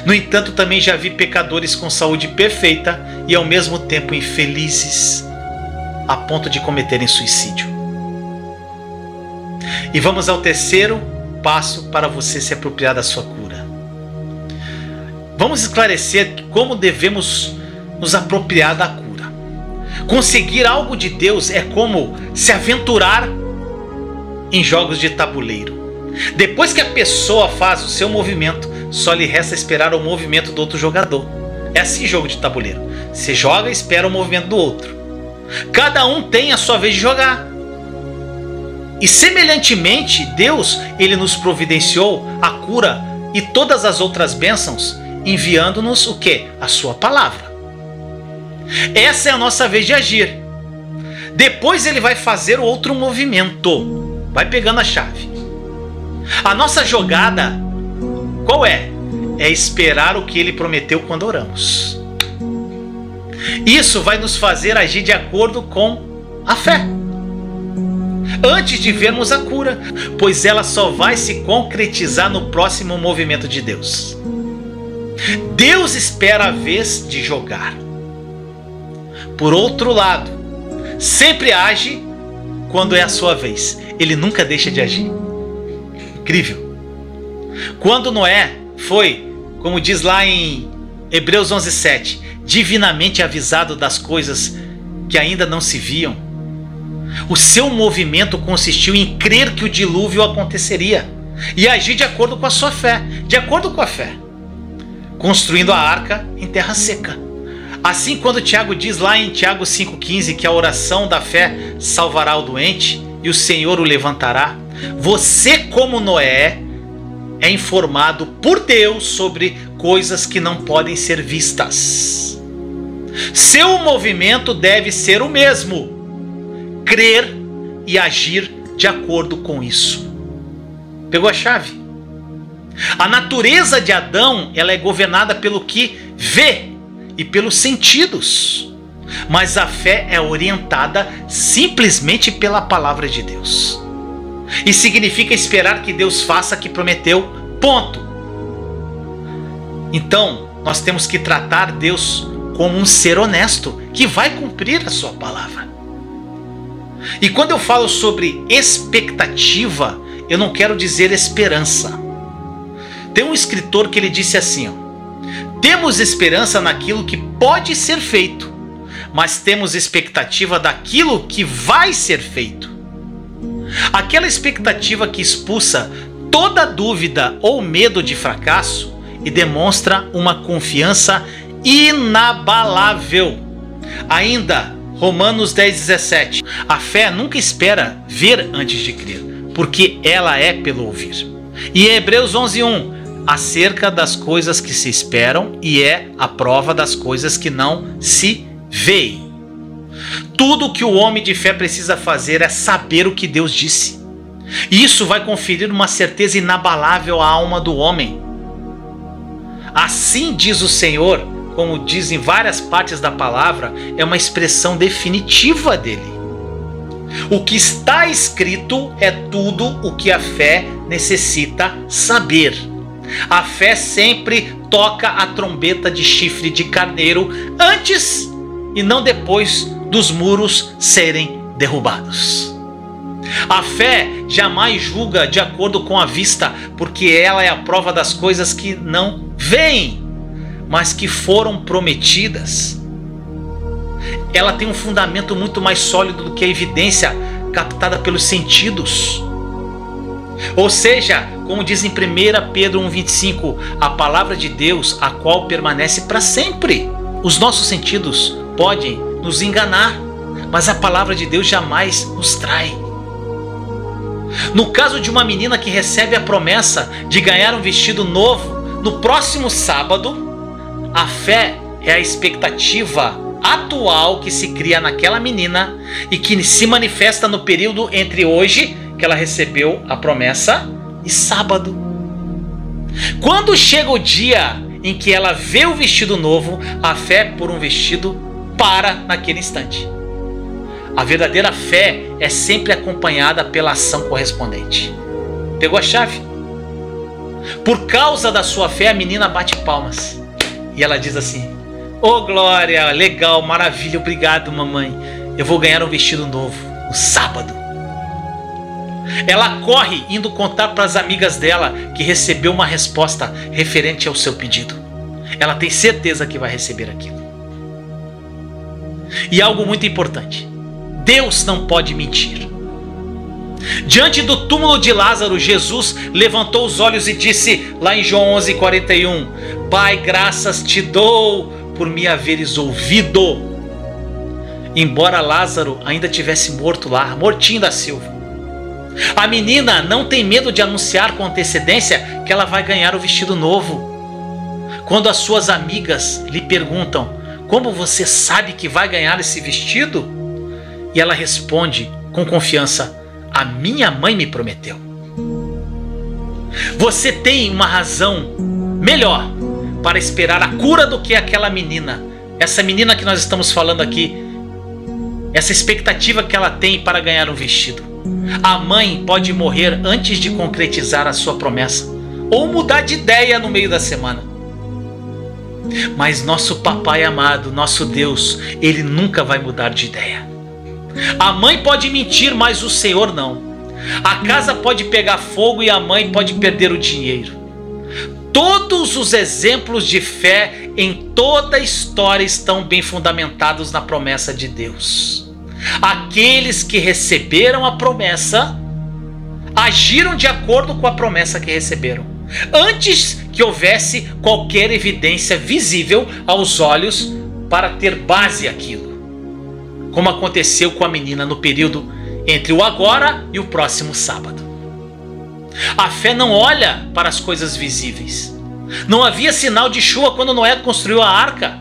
No entanto, também já vi pecadores com saúde perfeita e ao mesmo tempo infelizes, a ponto de cometerem suicídio. E vamos ao terceiro passo para você se apropriar da sua cura. Vamos esclarecer como devemos nos apropriar da cura. Conseguir algo de Deus é como se aventurar em jogos de tabuleiro. Depois que a pessoa faz o seu movimento, só lhe resta esperar o movimento do outro jogador. É assim jogo de tabuleiro. Você joga e espera o movimento do outro. Cada um tem a sua vez de jogar. E semelhantemente, Deus, Ele nos providenciou a cura e todas as outras bênçãos, enviando-nos o quê? A sua palavra. Essa é a nossa vez de agir. Depois Ele vai fazer o outro movimento. Vai pegando a chave. A nossa jogada, qual é? É esperar o que Ele prometeu quando oramos. Isso vai nos fazer agir de acordo com a fé. antes de vermos a cura, pois ela só vai se concretizar no próximo movimento de Deus. Deus espera a vez de jogar. Por outro lado, sempre age quando é a sua vez. Ele nunca deixa de agir. Incrível. Quando Noé foi, como diz lá em Hebreus 11:7, divinamente avisado das coisas que ainda não se viam, o seu movimento consistiu em crer que o dilúvio aconteceria e agir de acordo com a sua fé, construindo a arca em terra seca. Assim, quando Tiago diz lá em Tiago 5,15 que a oração da fé salvará o doente e o Senhor o levantará, você, como Noé, é informado por Deus sobre coisas que não podem ser vistas. Seu movimento deve ser o mesmo: crer e agir de acordo com isso. Pegou a chave? A natureza de Adão, ela é governada pelo que vê e pelos sentidos, mas a fé é orientada simplesmente pela palavra de Deus. E significa esperar que Deus faça o que prometeu, ponto. Então, nós temos que tratar Deus como um ser honesto, que vai cumprir a sua palavra. E quando eu falo sobre expectativa, eu não quero dizer esperança. Tem um escritor que ele disse assim, temos esperança naquilo que pode ser feito, mas temos expectativa daquilo que vai ser feito. Aquela expectativa que expulsa toda dúvida ou medo de fracasso e demonstra uma confiança inabalável. Ainda, Romanos 10,17. A fé nunca espera ver antes de crer, porque ela é pelo ouvir. E Hebreus 11,1. Acerca das coisas que se esperam e é a prova das coisas que não se veem. Tudo que o homem de fé precisa fazer é saber o que Deus disse. E isso vai conferir uma certeza inabalável à alma do homem. Assim diz o Senhor, como diz em várias partes da palavra, é uma expressão definitiva dele. O que está escrito é tudo o que a fé necessita saber. A fé sempre toca a trombeta de chifre de carneiro antes e não depois dos muros serem derrubados. A fé jamais julga de acordo com a vista, porque ela é a prova das coisas que não veem, mas que foram prometidas. Ela tem um fundamento muito mais sólido do que a evidência captada pelos sentidos. Ou seja, como diz em 1 Pedro 1,25, a palavra de Deus, a qual permanece para sempre. Os nossos sentidos podem nos enganar, mas a palavra de Deus jamais nos trai. No caso de uma menina que recebe a promessa de ganhar um vestido novo no próximo sábado, a fé é a expectativa atual que se cria naquela menina e que se manifesta no período entre hoje, que ela recebeu a promessa, e sábado. Quando chega o dia em que ela vê o vestido novo, a fé por um vestido para naquele instante. A verdadeira fé é sempre acompanhada pela ação correspondente. Pegou a chave? Por causa da sua fé, a menina bate palmas e ela diz assim: "Oh glória, legal, maravilha, obrigado mamãe, eu vou ganhar um vestido novo no sábado." Ela corre indo contar para as amigas dela que recebeu uma resposta referente ao seu pedido. Ela tem certeza que vai receber aquilo. E algo muito importante: Deus não pode mentir. Diante do túmulo de Lázaro, Jesus levantou os olhos e disse, lá em João 11:41, "Pai, graças te dou por me haveres ouvido." Embora Lázaro ainda tivesse morto lá, mortinho da silva, a menina não tem medo de anunciar com antecedência que ela vai ganhar o vestido novo. Quando as suas amigas lhe perguntam: "Como você sabe que vai ganhar esse vestido?" E ela responde com confiança: "A minha mãe me prometeu." Você tem uma razão melhor para esperar a cura do que aquela menina. Essa menina que nós estamos falando aqui, essa expectativa que ela tem para ganhar um vestido. A mãe pode morrer antes de concretizar a sua promessa, ou mudar de ideia no meio da semana. Mas nosso papai amado, nosso Deus, ele nunca vai mudar de ideia. A mãe pode mentir, mas o Senhor não. A casa pode pegar fogo e a mãe pode perder o dinheiro. Todos os exemplos de fé em toda a história estão bem fundamentados na promessa de Deus. Aqueles que receberam a promessa agiram de acordo com a promessa que receberam, antes que houvesse qualquer evidência visível aos olhos para ter base aquilo, como aconteceu com a menina no período entre o agora e o próximo sábado. A fé não olha para as coisas visíveis. Não havia sinal de chuva quando Noé construiu a arca.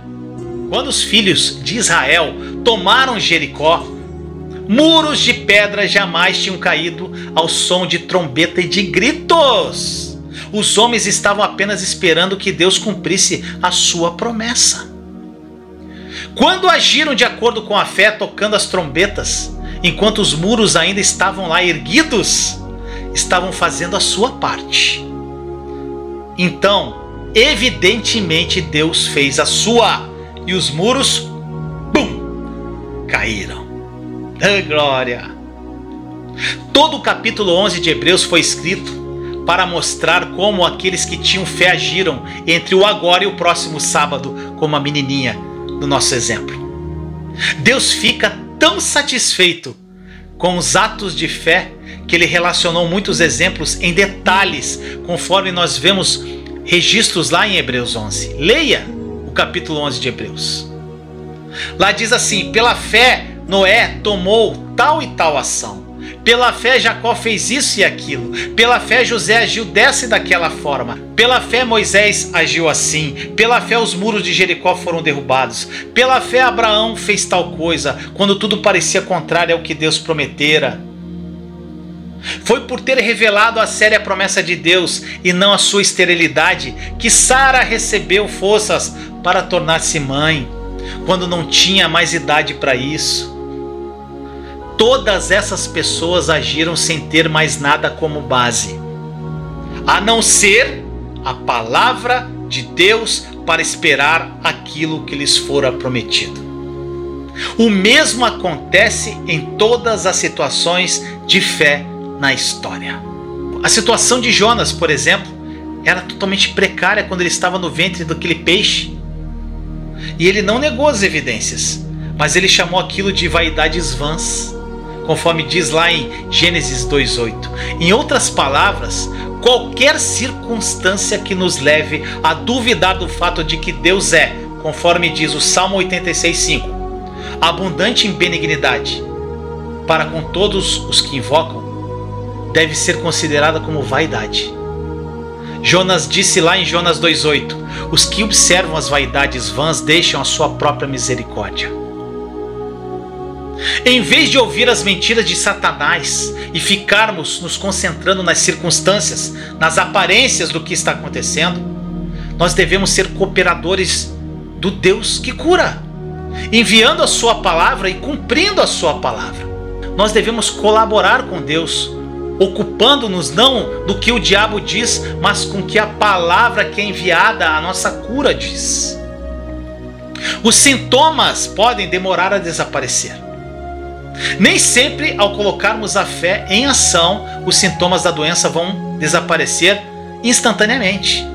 Quando os filhos de Israel tomaram Jericó, muros de pedra jamais tinham caído ao som de trombeta e de gritos. Os homens estavam apenas esperando que Deus cumprisse a sua promessa. Quando agiram de acordo com a fé, tocando as trombetas, enquanto os muros ainda estavam lá erguidos, estavam fazendo a sua parte. Então, evidentemente, Deus fez a sua, e os muros, bum, caíram. Oh, glória! Todo o capítulo 11 de Hebreus foi escrito para mostrar como aqueles que tinham fé agiram entre o agora e o próximo sábado, como a menininha do nosso exemplo. Deus fica tão satisfeito com os atos de fé que ele relacionou muitos exemplos em detalhes, conforme nós vemos registros lá em Hebreus 11. Leia o capítulo 11 de Hebreus. Lá diz assim: pela fé Noé tomou tal e tal ação. Pela fé Jacó fez isso e aquilo. Pela fé José agiu dessa e daquela forma. Pela fé Moisés agiu assim. Pela fé os muros de Jericó foram derrubados. Pela fé Abraão fez tal coisa, quando tudo parecia contrário ao que Deus prometera. Foi por ter revelado a séria promessa de Deus e não a sua esterilidade que Sara recebeu forças para tornar-se mãe, quando não tinha mais idade para isso. Todas essas pessoas agiram sem ter mais nada como base, a não ser a palavra de Deus para esperar aquilo que lhes fora prometido. O mesmo acontece em todas as situações de fé na história. A situação de Jonas, por exemplo, era totalmente precária quando ele estava no ventre daquele peixe. E ele não negou as evidências, mas ele chamou aquilo de vaidades vãs, conforme diz lá em Gênesis 2:8. Em outras palavras, qualquer circunstância que nos leve a duvidar do fato de que Deus é, conforme diz o Salmo 86:5, abundante em benignidade para com todos os que invocam, deve ser considerada como vaidade. Jonas disse lá em Jonas 2:8: os que observam as vaidades vãs deixam a sua própria misericórdia. Em vez de ouvir as mentiras de Satanás e ficarmos nos concentrando nas circunstâncias, nas aparências do que está acontecendo, nós devemos ser cooperadores do Deus que cura, enviando a sua palavra e cumprindo a sua palavra. Nós devemos colaborar com Deus, ocupando-nos não do que o diabo diz, mas com o que a palavra que é enviada à nossa cura diz. Os sintomas podem demorar a desaparecer. Nem sempre, ao colocarmos a fé em ação, os sintomas da doença vão desaparecer instantaneamente.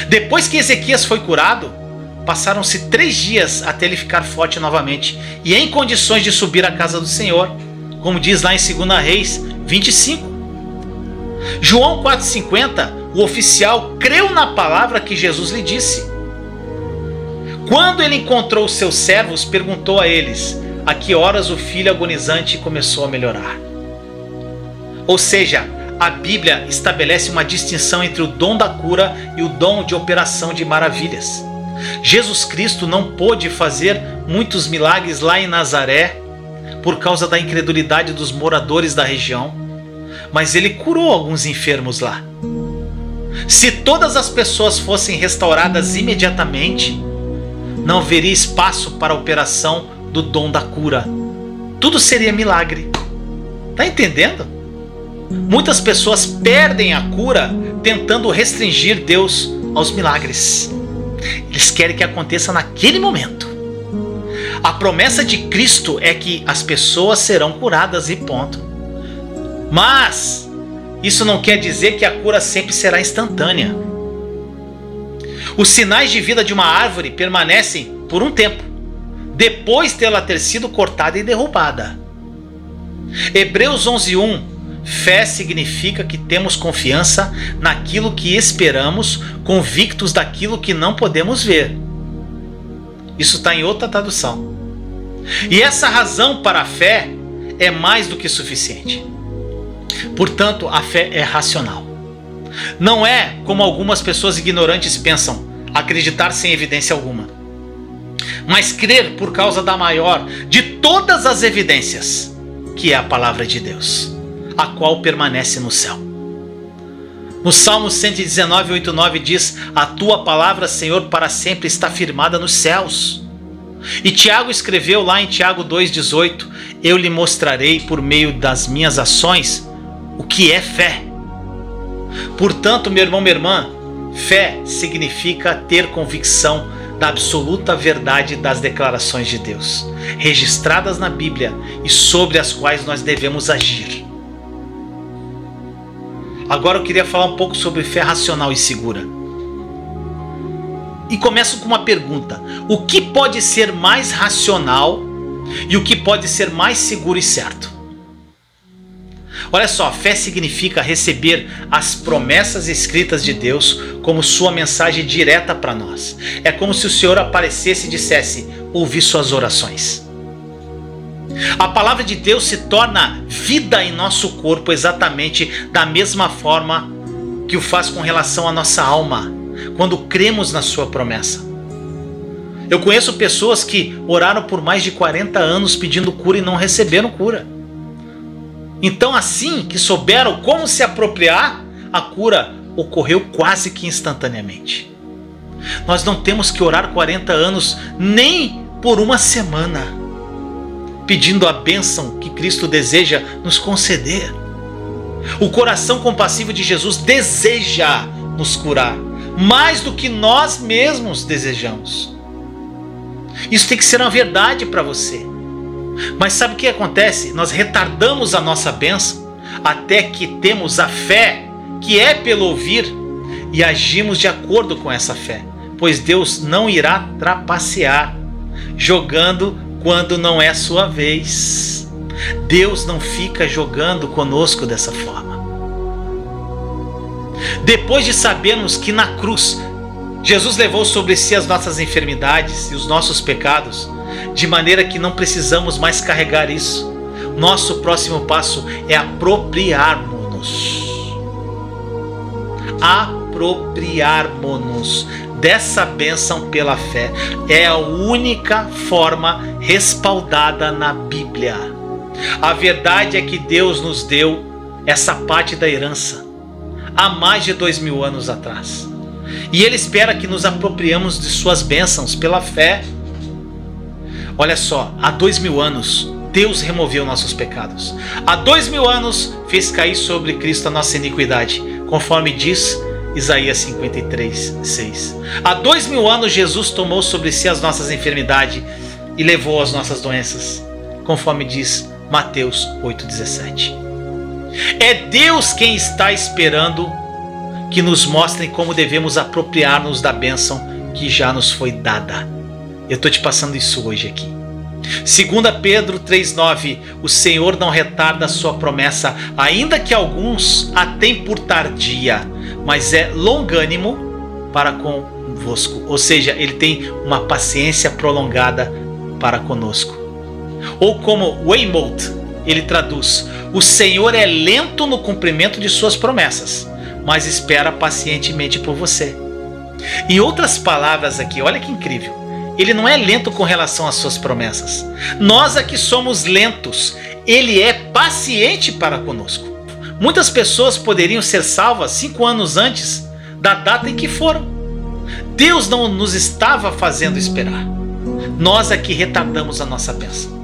Depois que Ezequias foi curado, passaram-se 3 dias até ele ficar forte novamente e em condições de subir à casa do Senhor, como diz lá em 2 Reis 25. João 4,50, o oficial creu na palavra que Jesus lhe disse. Quando ele encontrou os seus servos, perguntou a eles a que horas o filho agonizante começou a melhorar. Ou seja, a Bíblia estabelece uma distinção entre o dom da cura e o dom de operação de maravilhas. Jesus Cristo não pôde fazer muitos milagres lá em Nazaré por causa da incredulidade dos moradores da região, mas ele curou alguns enfermos lá. Se todas as pessoas fossem restauradas imediatamente, não haveria espaço para a operação do dom da cura. Tudo seria milagre. Tá entendendo? Muitas pessoas perdem a cura tentando restringir Deus aos milagres. Eles querem que aconteça naquele momento. A promessa de Cristo é que as pessoas serão curadas e ponto. Mas isso não quer dizer que a cura sempre será instantânea. Os sinais de vida de uma árvore permanecem por um tempo, depois dela ter sido cortada e derrubada. Hebreus 11:1. Fé significa que temos confiança naquilo que esperamos, convictos daquilo que não podemos ver. Isso está em outra tradução. E essa razão para a fé é mais do que suficiente. Portanto, a fé é racional. Não é, como algumas pessoas ignorantes pensam, acreditar sem evidência alguma, mas crer por causa da maior de todas as evidências, que é a palavra de Deus, a qual permanece no céu. No Salmo 119, 8-9 diz: a tua palavra, Senhor, para sempre está firmada nos céus. E Tiago escreveu lá em Tiago 2,18: eu lhe mostrarei por meio das minhas ações o que é fé. Portanto, meu irmão, minha irmã, fé significa ter convicção da absoluta verdade das declarações de Deus, registradas na Bíblia e sobre as quais nós devemos agir. Agora eu queria falar um pouco sobre fé racional e segura. E começo com uma pergunta: o que pode ser mais racional e o que pode ser mais seguro e certo? Olha só, fé significa receber as promessas escritas de Deus como sua mensagem direta para nós. É como se o Senhor aparecesse e dissesse: ouvi suas orações. A palavra de Deus se torna vida em nosso corpo exatamente da mesma forma que o faz com relação à nossa alma, quando cremos na sua promessa. Eu conheço pessoas que oraram por mais de 40 anos pedindo cura e não receberam cura. Então, assim que souberam como se apropriar, a cura ocorreu quase que instantaneamente. Nós não temos que orar 40 anos nem por uma semana, pedindo a bênção que Cristo deseja nos conceder. O coração compassivo de Jesus deseja nos curar, mais do que nós mesmos desejamos. Isso tem que ser uma verdade para você. Mas sabe o que acontece? Nós retardamos a nossa bênção até que temos a fé, que é pelo ouvir, e agimos de acordo com essa fé, pois Deus não irá trapacear, jogando quando não é sua vez. Deus não fica jogando conosco dessa forma. Depois de sabermos que na cruz Jesus levou sobre si as nossas enfermidades e os nossos pecados, de maneira que não precisamos mais carregar isso, nosso próximo passo é apropriarmos-nos dessa bênção pela fé. É a única forma respaldada na Bíblia. A verdade é que Deus nos deu essa parte da herança há mais de 2000 anos atrás, e Ele espera que nos apropriemos de suas bênçãos pela fé. Olha só, há 2000 anos Deus removeu nossos pecados. Há 2000 anos fez cair sobre Cristo a nossa iniquidade, conforme diz Isaías 53:6. Há 2000 anos Jesus tomou sobre si as nossas enfermidades e levou as nossas doenças, conforme diz Mateus 8:17. É Deus quem está esperando que nos mostrem como devemos apropriar-nos da bênção que já nos foi dada. Eu estou te passando isso hoje aqui. 2 Pedro 3,9: o Senhor não retarda a sua promessa, ainda que alguns a tenham por tardia, mas é longânimo para convosco. Ou seja, Ele tem uma paciência prolongada para conosco. Ou como Weymouth, ele traduz: o Senhor é lento no cumprimento de suas promessas, mas espera pacientemente por você. Em outras palavras aqui, olha que incrível, Ele não é lento com relação às suas promessas. Nós aqui somos lentos. Ele é paciente para conosco. Muitas pessoas poderiam ser salvas 5 anos antes da data em que foram. Deus não nos estava fazendo esperar. Nós aqui retardamos a nossa bênção.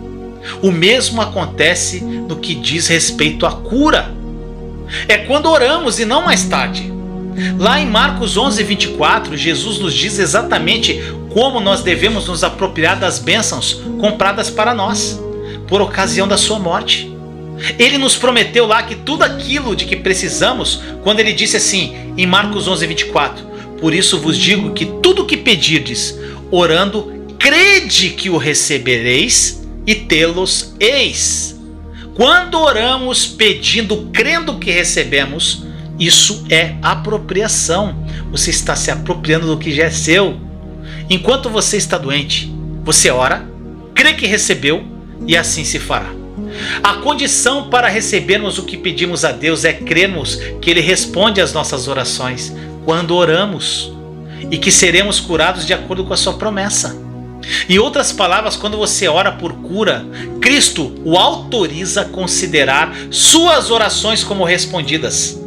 O mesmo acontece no que diz respeito à cura. É quando oramos e não mais tarde. Lá em Marcos 11:24, Jesus nos diz exatamente como nós devemos nos apropriar das bênçãos compradas para nós, por ocasião da sua morte. Ele nos prometeu lá que tudo aquilo de que precisamos, quando ele disse assim, em Marcos 11:24, por isso vos digo que tudo o que pedirdes, orando, crede que o recebereis e tê-los eis. Quando oramos pedindo, crendo que recebemos, isso é apropriação. Você está se apropriando do que já é seu. Enquanto você está doente, você ora, crê que recebeu e assim se fará. A condição para recebermos o que pedimos a Deus é crermos que Ele responde às nossas orações quando oramos e que seremos curados de acordo com a sua promessa. Em outras palavras, quando você ora por cura, Cristo o autoriza a considerar suas orações como respondidas.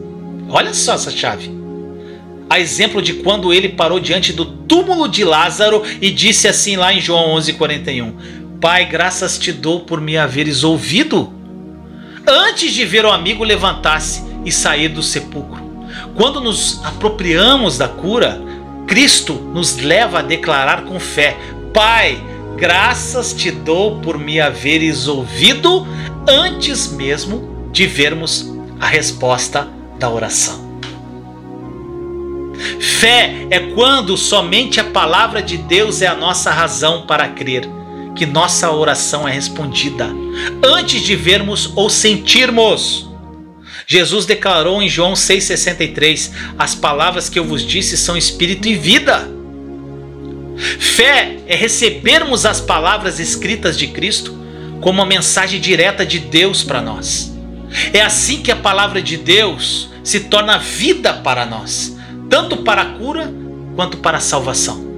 Olha só essa chave. A exemplo de quando ele parou diante do túmulo de Lázaro e disse assim lá em João 11:41, Pai, graças te dou por me haveres ouvido, antes de ver o amigo levantar-se e sair do sepulcro. Quando nos apropriamos da cura, Cristo nos leva a declarar com fé, Pai, graças te dou por me haveres ouvido, antes mesmo de vermos a resposta da oração. Fé é quando somente a palavra de Deus é a nossa razão para crer que nossa oração é respondida, antes de vermos ou sentirmos. Jesus declarou em João 6,63, as palavras que eu vos disse são espírito e vida. Fé é recebermos as palavras escritas de Cristo como uma mensagem direta de Deus para nós. É assim que a palavra de Deus se torna vida para nós, tanto para a cura quanto para a salvação.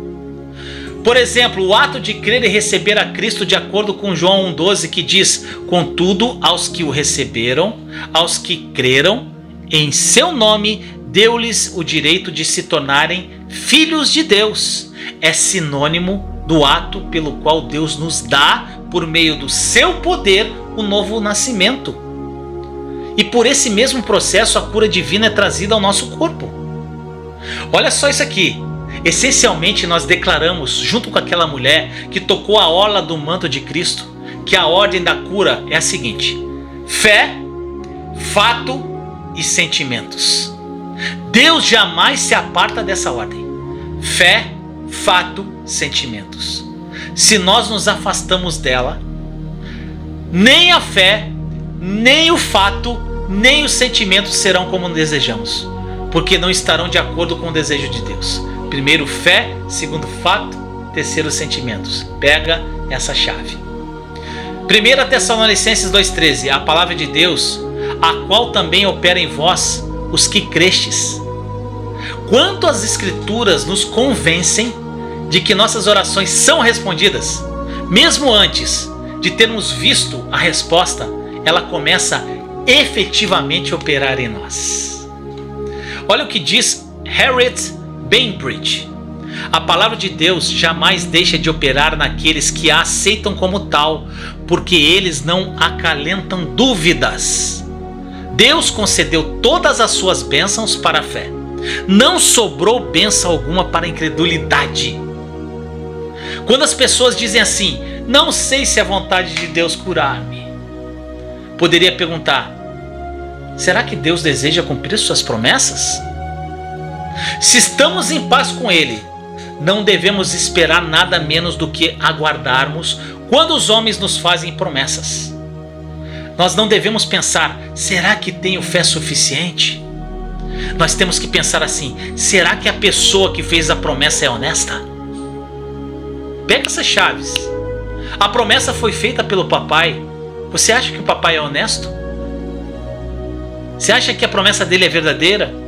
Por exemplo, o ato de crer e receber a Cristo de acordo com João 1,12 que diz, contudo, aos que o receberam, aos que creram, em seu nome, deu-lhes o direito de se tornarem filhos de Deus. É sinônimo do ato pelo qual Deus nos dá, por meio do seu poder, o novo nascimento. E por esse mesmo processo a cura divina é trazida ao nosso corpo. Olha só isso aqui. Essencialmente nós declaramos, junto com aquela mulher que tocou a orla do manto de Cristo, que a ordem da cura é a seguinte: fé, fato e sentimentos. Deus jamais se aparta dessa ordem. Fé, fato, sentimentos. Se nós nos afastamos dela, nem a fé, nem o fato, nem os sentimentos serão como desejamos, porque não estarão de acordo com o desejo de Deus. Primeiro fé, segundo fato, terceiro sentimentos. Pega essa chave. 1 Tessalonicenses 2,13, a palavra de Deus, a qual também opera em vós, os que crestes. Quanto as Escrituras nos convencem de que nossas orações são respondidas, mesmo antes de termos visto a resposta, ela começa efetivamente a operar em nós. Olha o que diz Harriet Bainbridge. A palavra de Deus jamais deixa de operar naqueles que a aceitam como tal, porque eles não acalentam dúvidas. Deus concedeu todas as suas bênçãos para a fé. Não sobrou bênção alguma para a incredulidade. Quando as pessoas dizem assim, não sei se é vontade de Deus curar-me, poderia perguntar, será que Deus deseja cumprir suas promessas? Se estamos em paz com Ele, não devemos esperar nada menos do que aguardarmos quando os homens nos fazem promessas. Nós não devemos pensar, será que tenho fé suficiente? Nós temos que pensar assim, será que a pessoa que fez a promessa é honesta? Pega essas chaves. A promessa foi feita pelo papai. Você acha que o papai é honesto? Você acha que a promessa dele é verdadeira?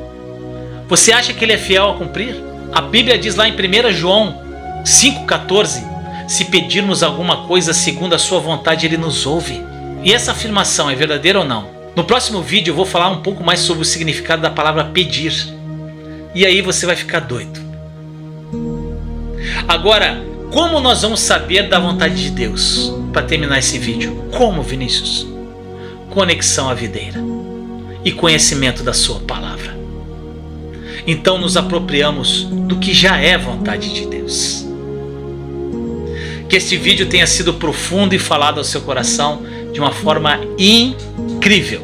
Você acha que ele é fiel a cumprir? A Bíblia diz lá em 1 João 5,14, se pedirmos alguma coisa segundo a sua vontade, ele nos ouve. E essa afirmação é verdadeira ou não? No próximo vídeo eu vou falar um pouco mais sobre o significado da palavra pedir. E aí você vai ficar doido. Agora, Como nós vamos saber da vontade de Deus? Para terminar esse vídeo, como, Vinícius? Conexão à videira e conhecimento da sua palavra. Então nos apropriamos do que já é vontade de Deus. Que este vídeo tenha sido profundo e falado ao seu coração de uma forma incrível.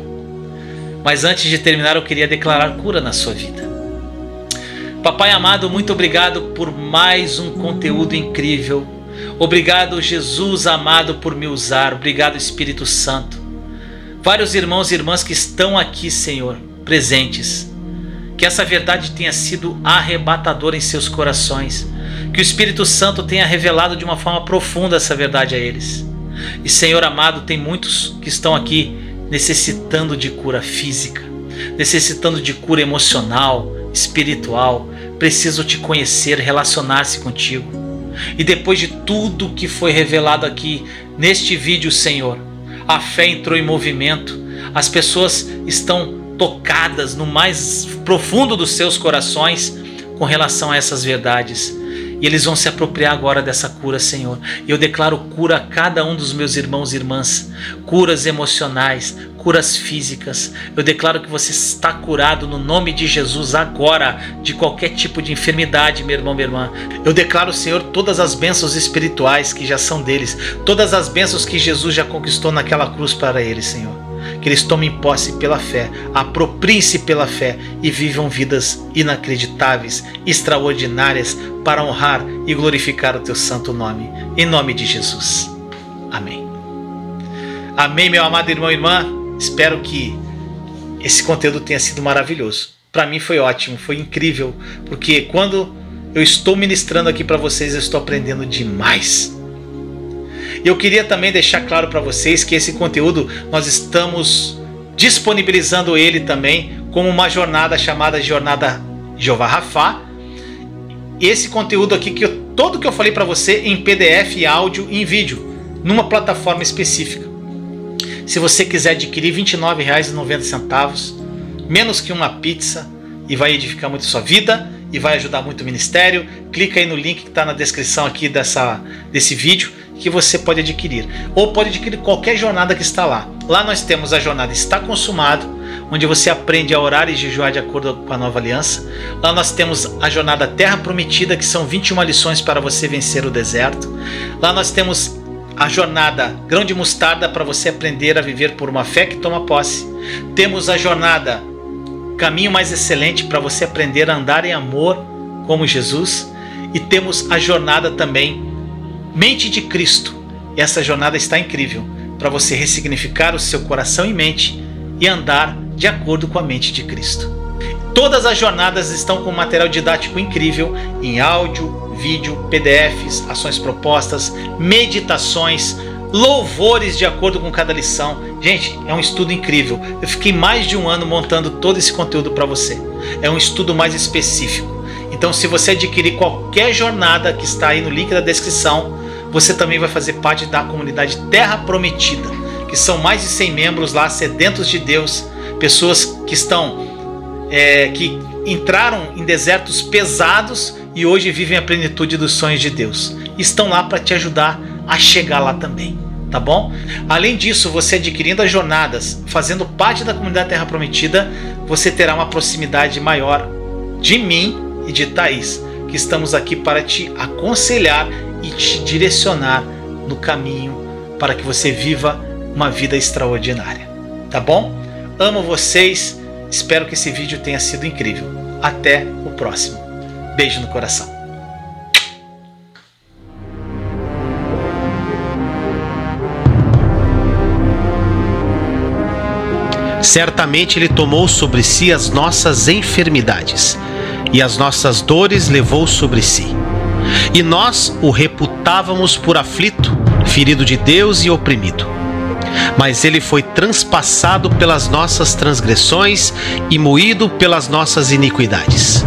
Mas antes de terminar, eu queria declarar cura na sua vida. Papai amado, muito obrigado por mais um conteúdo incrível. Obrigado, Jesus amado, por me usar. Obrigado, Espírito Santo. Vários irmãos e irmãs que estão aqui, Senhor, presentes. Que essa verdade tenha sido arrebatadora em seus corações. Que o Espírito Santo tenha revelado de uma forma profunda essa verdade a eles. E, Senhor amado, tem muitos que estão aqui necessitando de cura física, necessitando de cura emocional, espiritual. Precisam te conhecer, relacionar-se contigo. E depois de tudo que foi revelado aqui neste vídeo, Senhor, a fé entrou em movimento. As pessoas estão tocadas no mais profundo dos seus corações com relação a essas verdades. E eles vão se apropriar agora dessa cura, Senhor. E eu declaro cura a cada um dos meus irmãos e irmãs. Curas emocionais, curas físicas. Eu declaro que você está curado no nome de Jesus agora de qualquer tipo de enfermidade, meu irmão, minha irmã. Eu declaro, Senhor, todas as bênçãos espirituais que já são deles. Todas as bênçãos que Jesus já conquistou naquela cruz para eles, Senhor. Que eles tomem posse pela fé, apropriem-se pela fé e vivam vidas inacreditáveis, extraordinárias, para honrar e glorificar o teu santo nome. Em nome de Jesus. Amém. Amém, meu amado irmão e irmã. Espero que esse conteúdo tenha sido maravilhoso. Para mim foi ótimo, foi incrível, porque quando eu estou ministrando aqui para vocês, eu estou aprendendo demais. E eu queria também deixar claro para vocês que esse conteúdo nós estamos disponibilizando ele também como uma jornada chamada Jornada Jeová Rafá. Esse conteúdo aqui, todo que eu falei para você em PDF, áudio e em vídeo, numa plataforma específica. Se você quiser adquirir R$ 29,90, menos que uma pizza, e vai edificar muito a sua vida e vai ajudar muito o ministério, clica aí no link que está na descrição aqui desse vídeo, que você pode adquirir. Ou pode adquirir qualquer jornada que está lá. Lá nós temos a jornada Está Consumado, onde você aprende a orar e jejuar de acordo com a nova aliança. Lá nós temos a jornada Terra Prometida, que são 21 lições para você vencer o deserto. Lá nós temos a jornada Grão de Mostarda, para você aprender a viver por uma fé que toma posse. Temos a jornada Caminho Mais Excelente, para você aprender a andar em amor como Jesus. E temos a jornada também Mente de Cristo. E essa jornada está incrível, para você ressignificar o seu coração e mente e andar de acordo com a mente de Cristo. Todas as jornadas estão com material didático incrível em áudio, vídeo, PDFs, ações propostas, meditações, louvores de acordo com cada lição. Gente, é um estudo incrível. Eu fiquei mais de um ano montando todo esse conteúdo para você. É um estudo mais específico. Então, se você adquirir qualquer jornada que está aí no link da descrição, você também vai fazer parte da comunidade Terra Prometida, que são mais de 100 membros lá, sedentos de Deus, pessoas que que entraram em desertos pesados e hoje vivem a plenitude dos sonhos de Deus. Estão lá para te ajudar a chegar lá também, tá bom? Além disso, você adquirindo as jornadas, fazendo parte da comunidade Terra Prometida, você terá uma proximidade maior de mim e de Thaís, que estamos aqui para te aconselhar e te direcionar no caminho para que você viva uma vida extraordinária, tá bom? Amo vocês, espero que esse vídeo tenha sido incrível. Até o próximo. Beijo no coração. Certamente Ele tomou sobre si as nossas enfermidades, e as nossas dores levou sobre si. E nós o reputávamos por aflito, ferido de Deus e oprimido. Mas ele foi transpassado pelas nossas transgressões e moído pelas nossas iniquidades.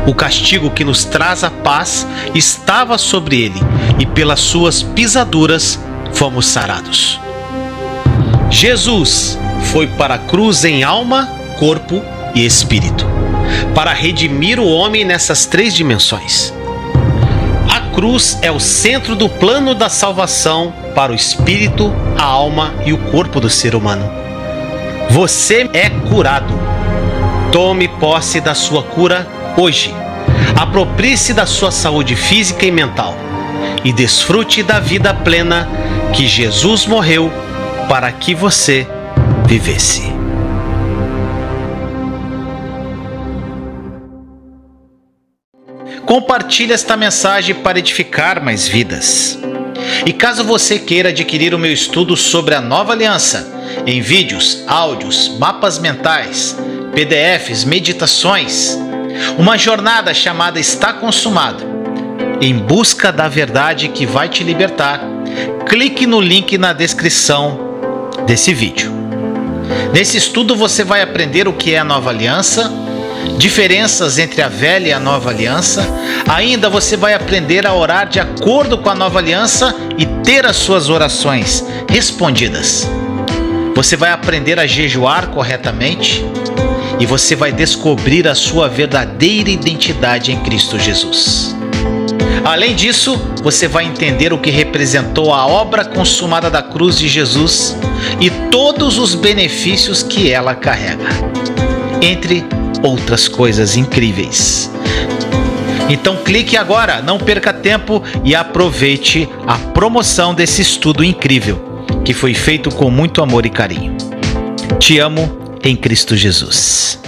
O castigo que nos traz a paz estava sobre ele, e pelas suas pisaduras fomos sarados. Jesus foi para a cruz em alma, corpo e espírito, para redimir o homem nessas três dimensões. A cruz é o centro do plano da salvação para o espírito, a alma e o corpo do ser humano. Você é curado. Tome posse da sua cura hoje. Aproprie-se da sua saúde física e mental e desfrute da vida plena que Jesus morreu para que você vivesse. Compartilhe esta mensagem para edificar mais vidas. E caso você queira adquirir o meu estudo sobre a Nova Aliança, em vídeos, áudios, mapas mentais, PDFs, meditações, uma jornada chamada Está Consumado, em busca da verdade que vai te libertar, clique no link na descrição desse vídeo. Nesse estudo você vai aprender o que é a Nova Aliança, diferenças entre a velha e a nova aliança. Ainda você vai aprender a orar de acordo com a nova aliança e ter as suas orações respondidas. Você vai aprender a jejuar corretamente e você vai descobrir a sua verdadeira identidade em Cristo Jesus. Além disso, você vai entender o que representou a obra consumada da cruz de Jesus e todos os benefícios que ela carrega, entre outras coisas incríveis. Então clique agora, não perca tempo e aproveite a promoção desse estudo incrível que foi feito com muito amor e carinho. Te amo em Cristo Jesus.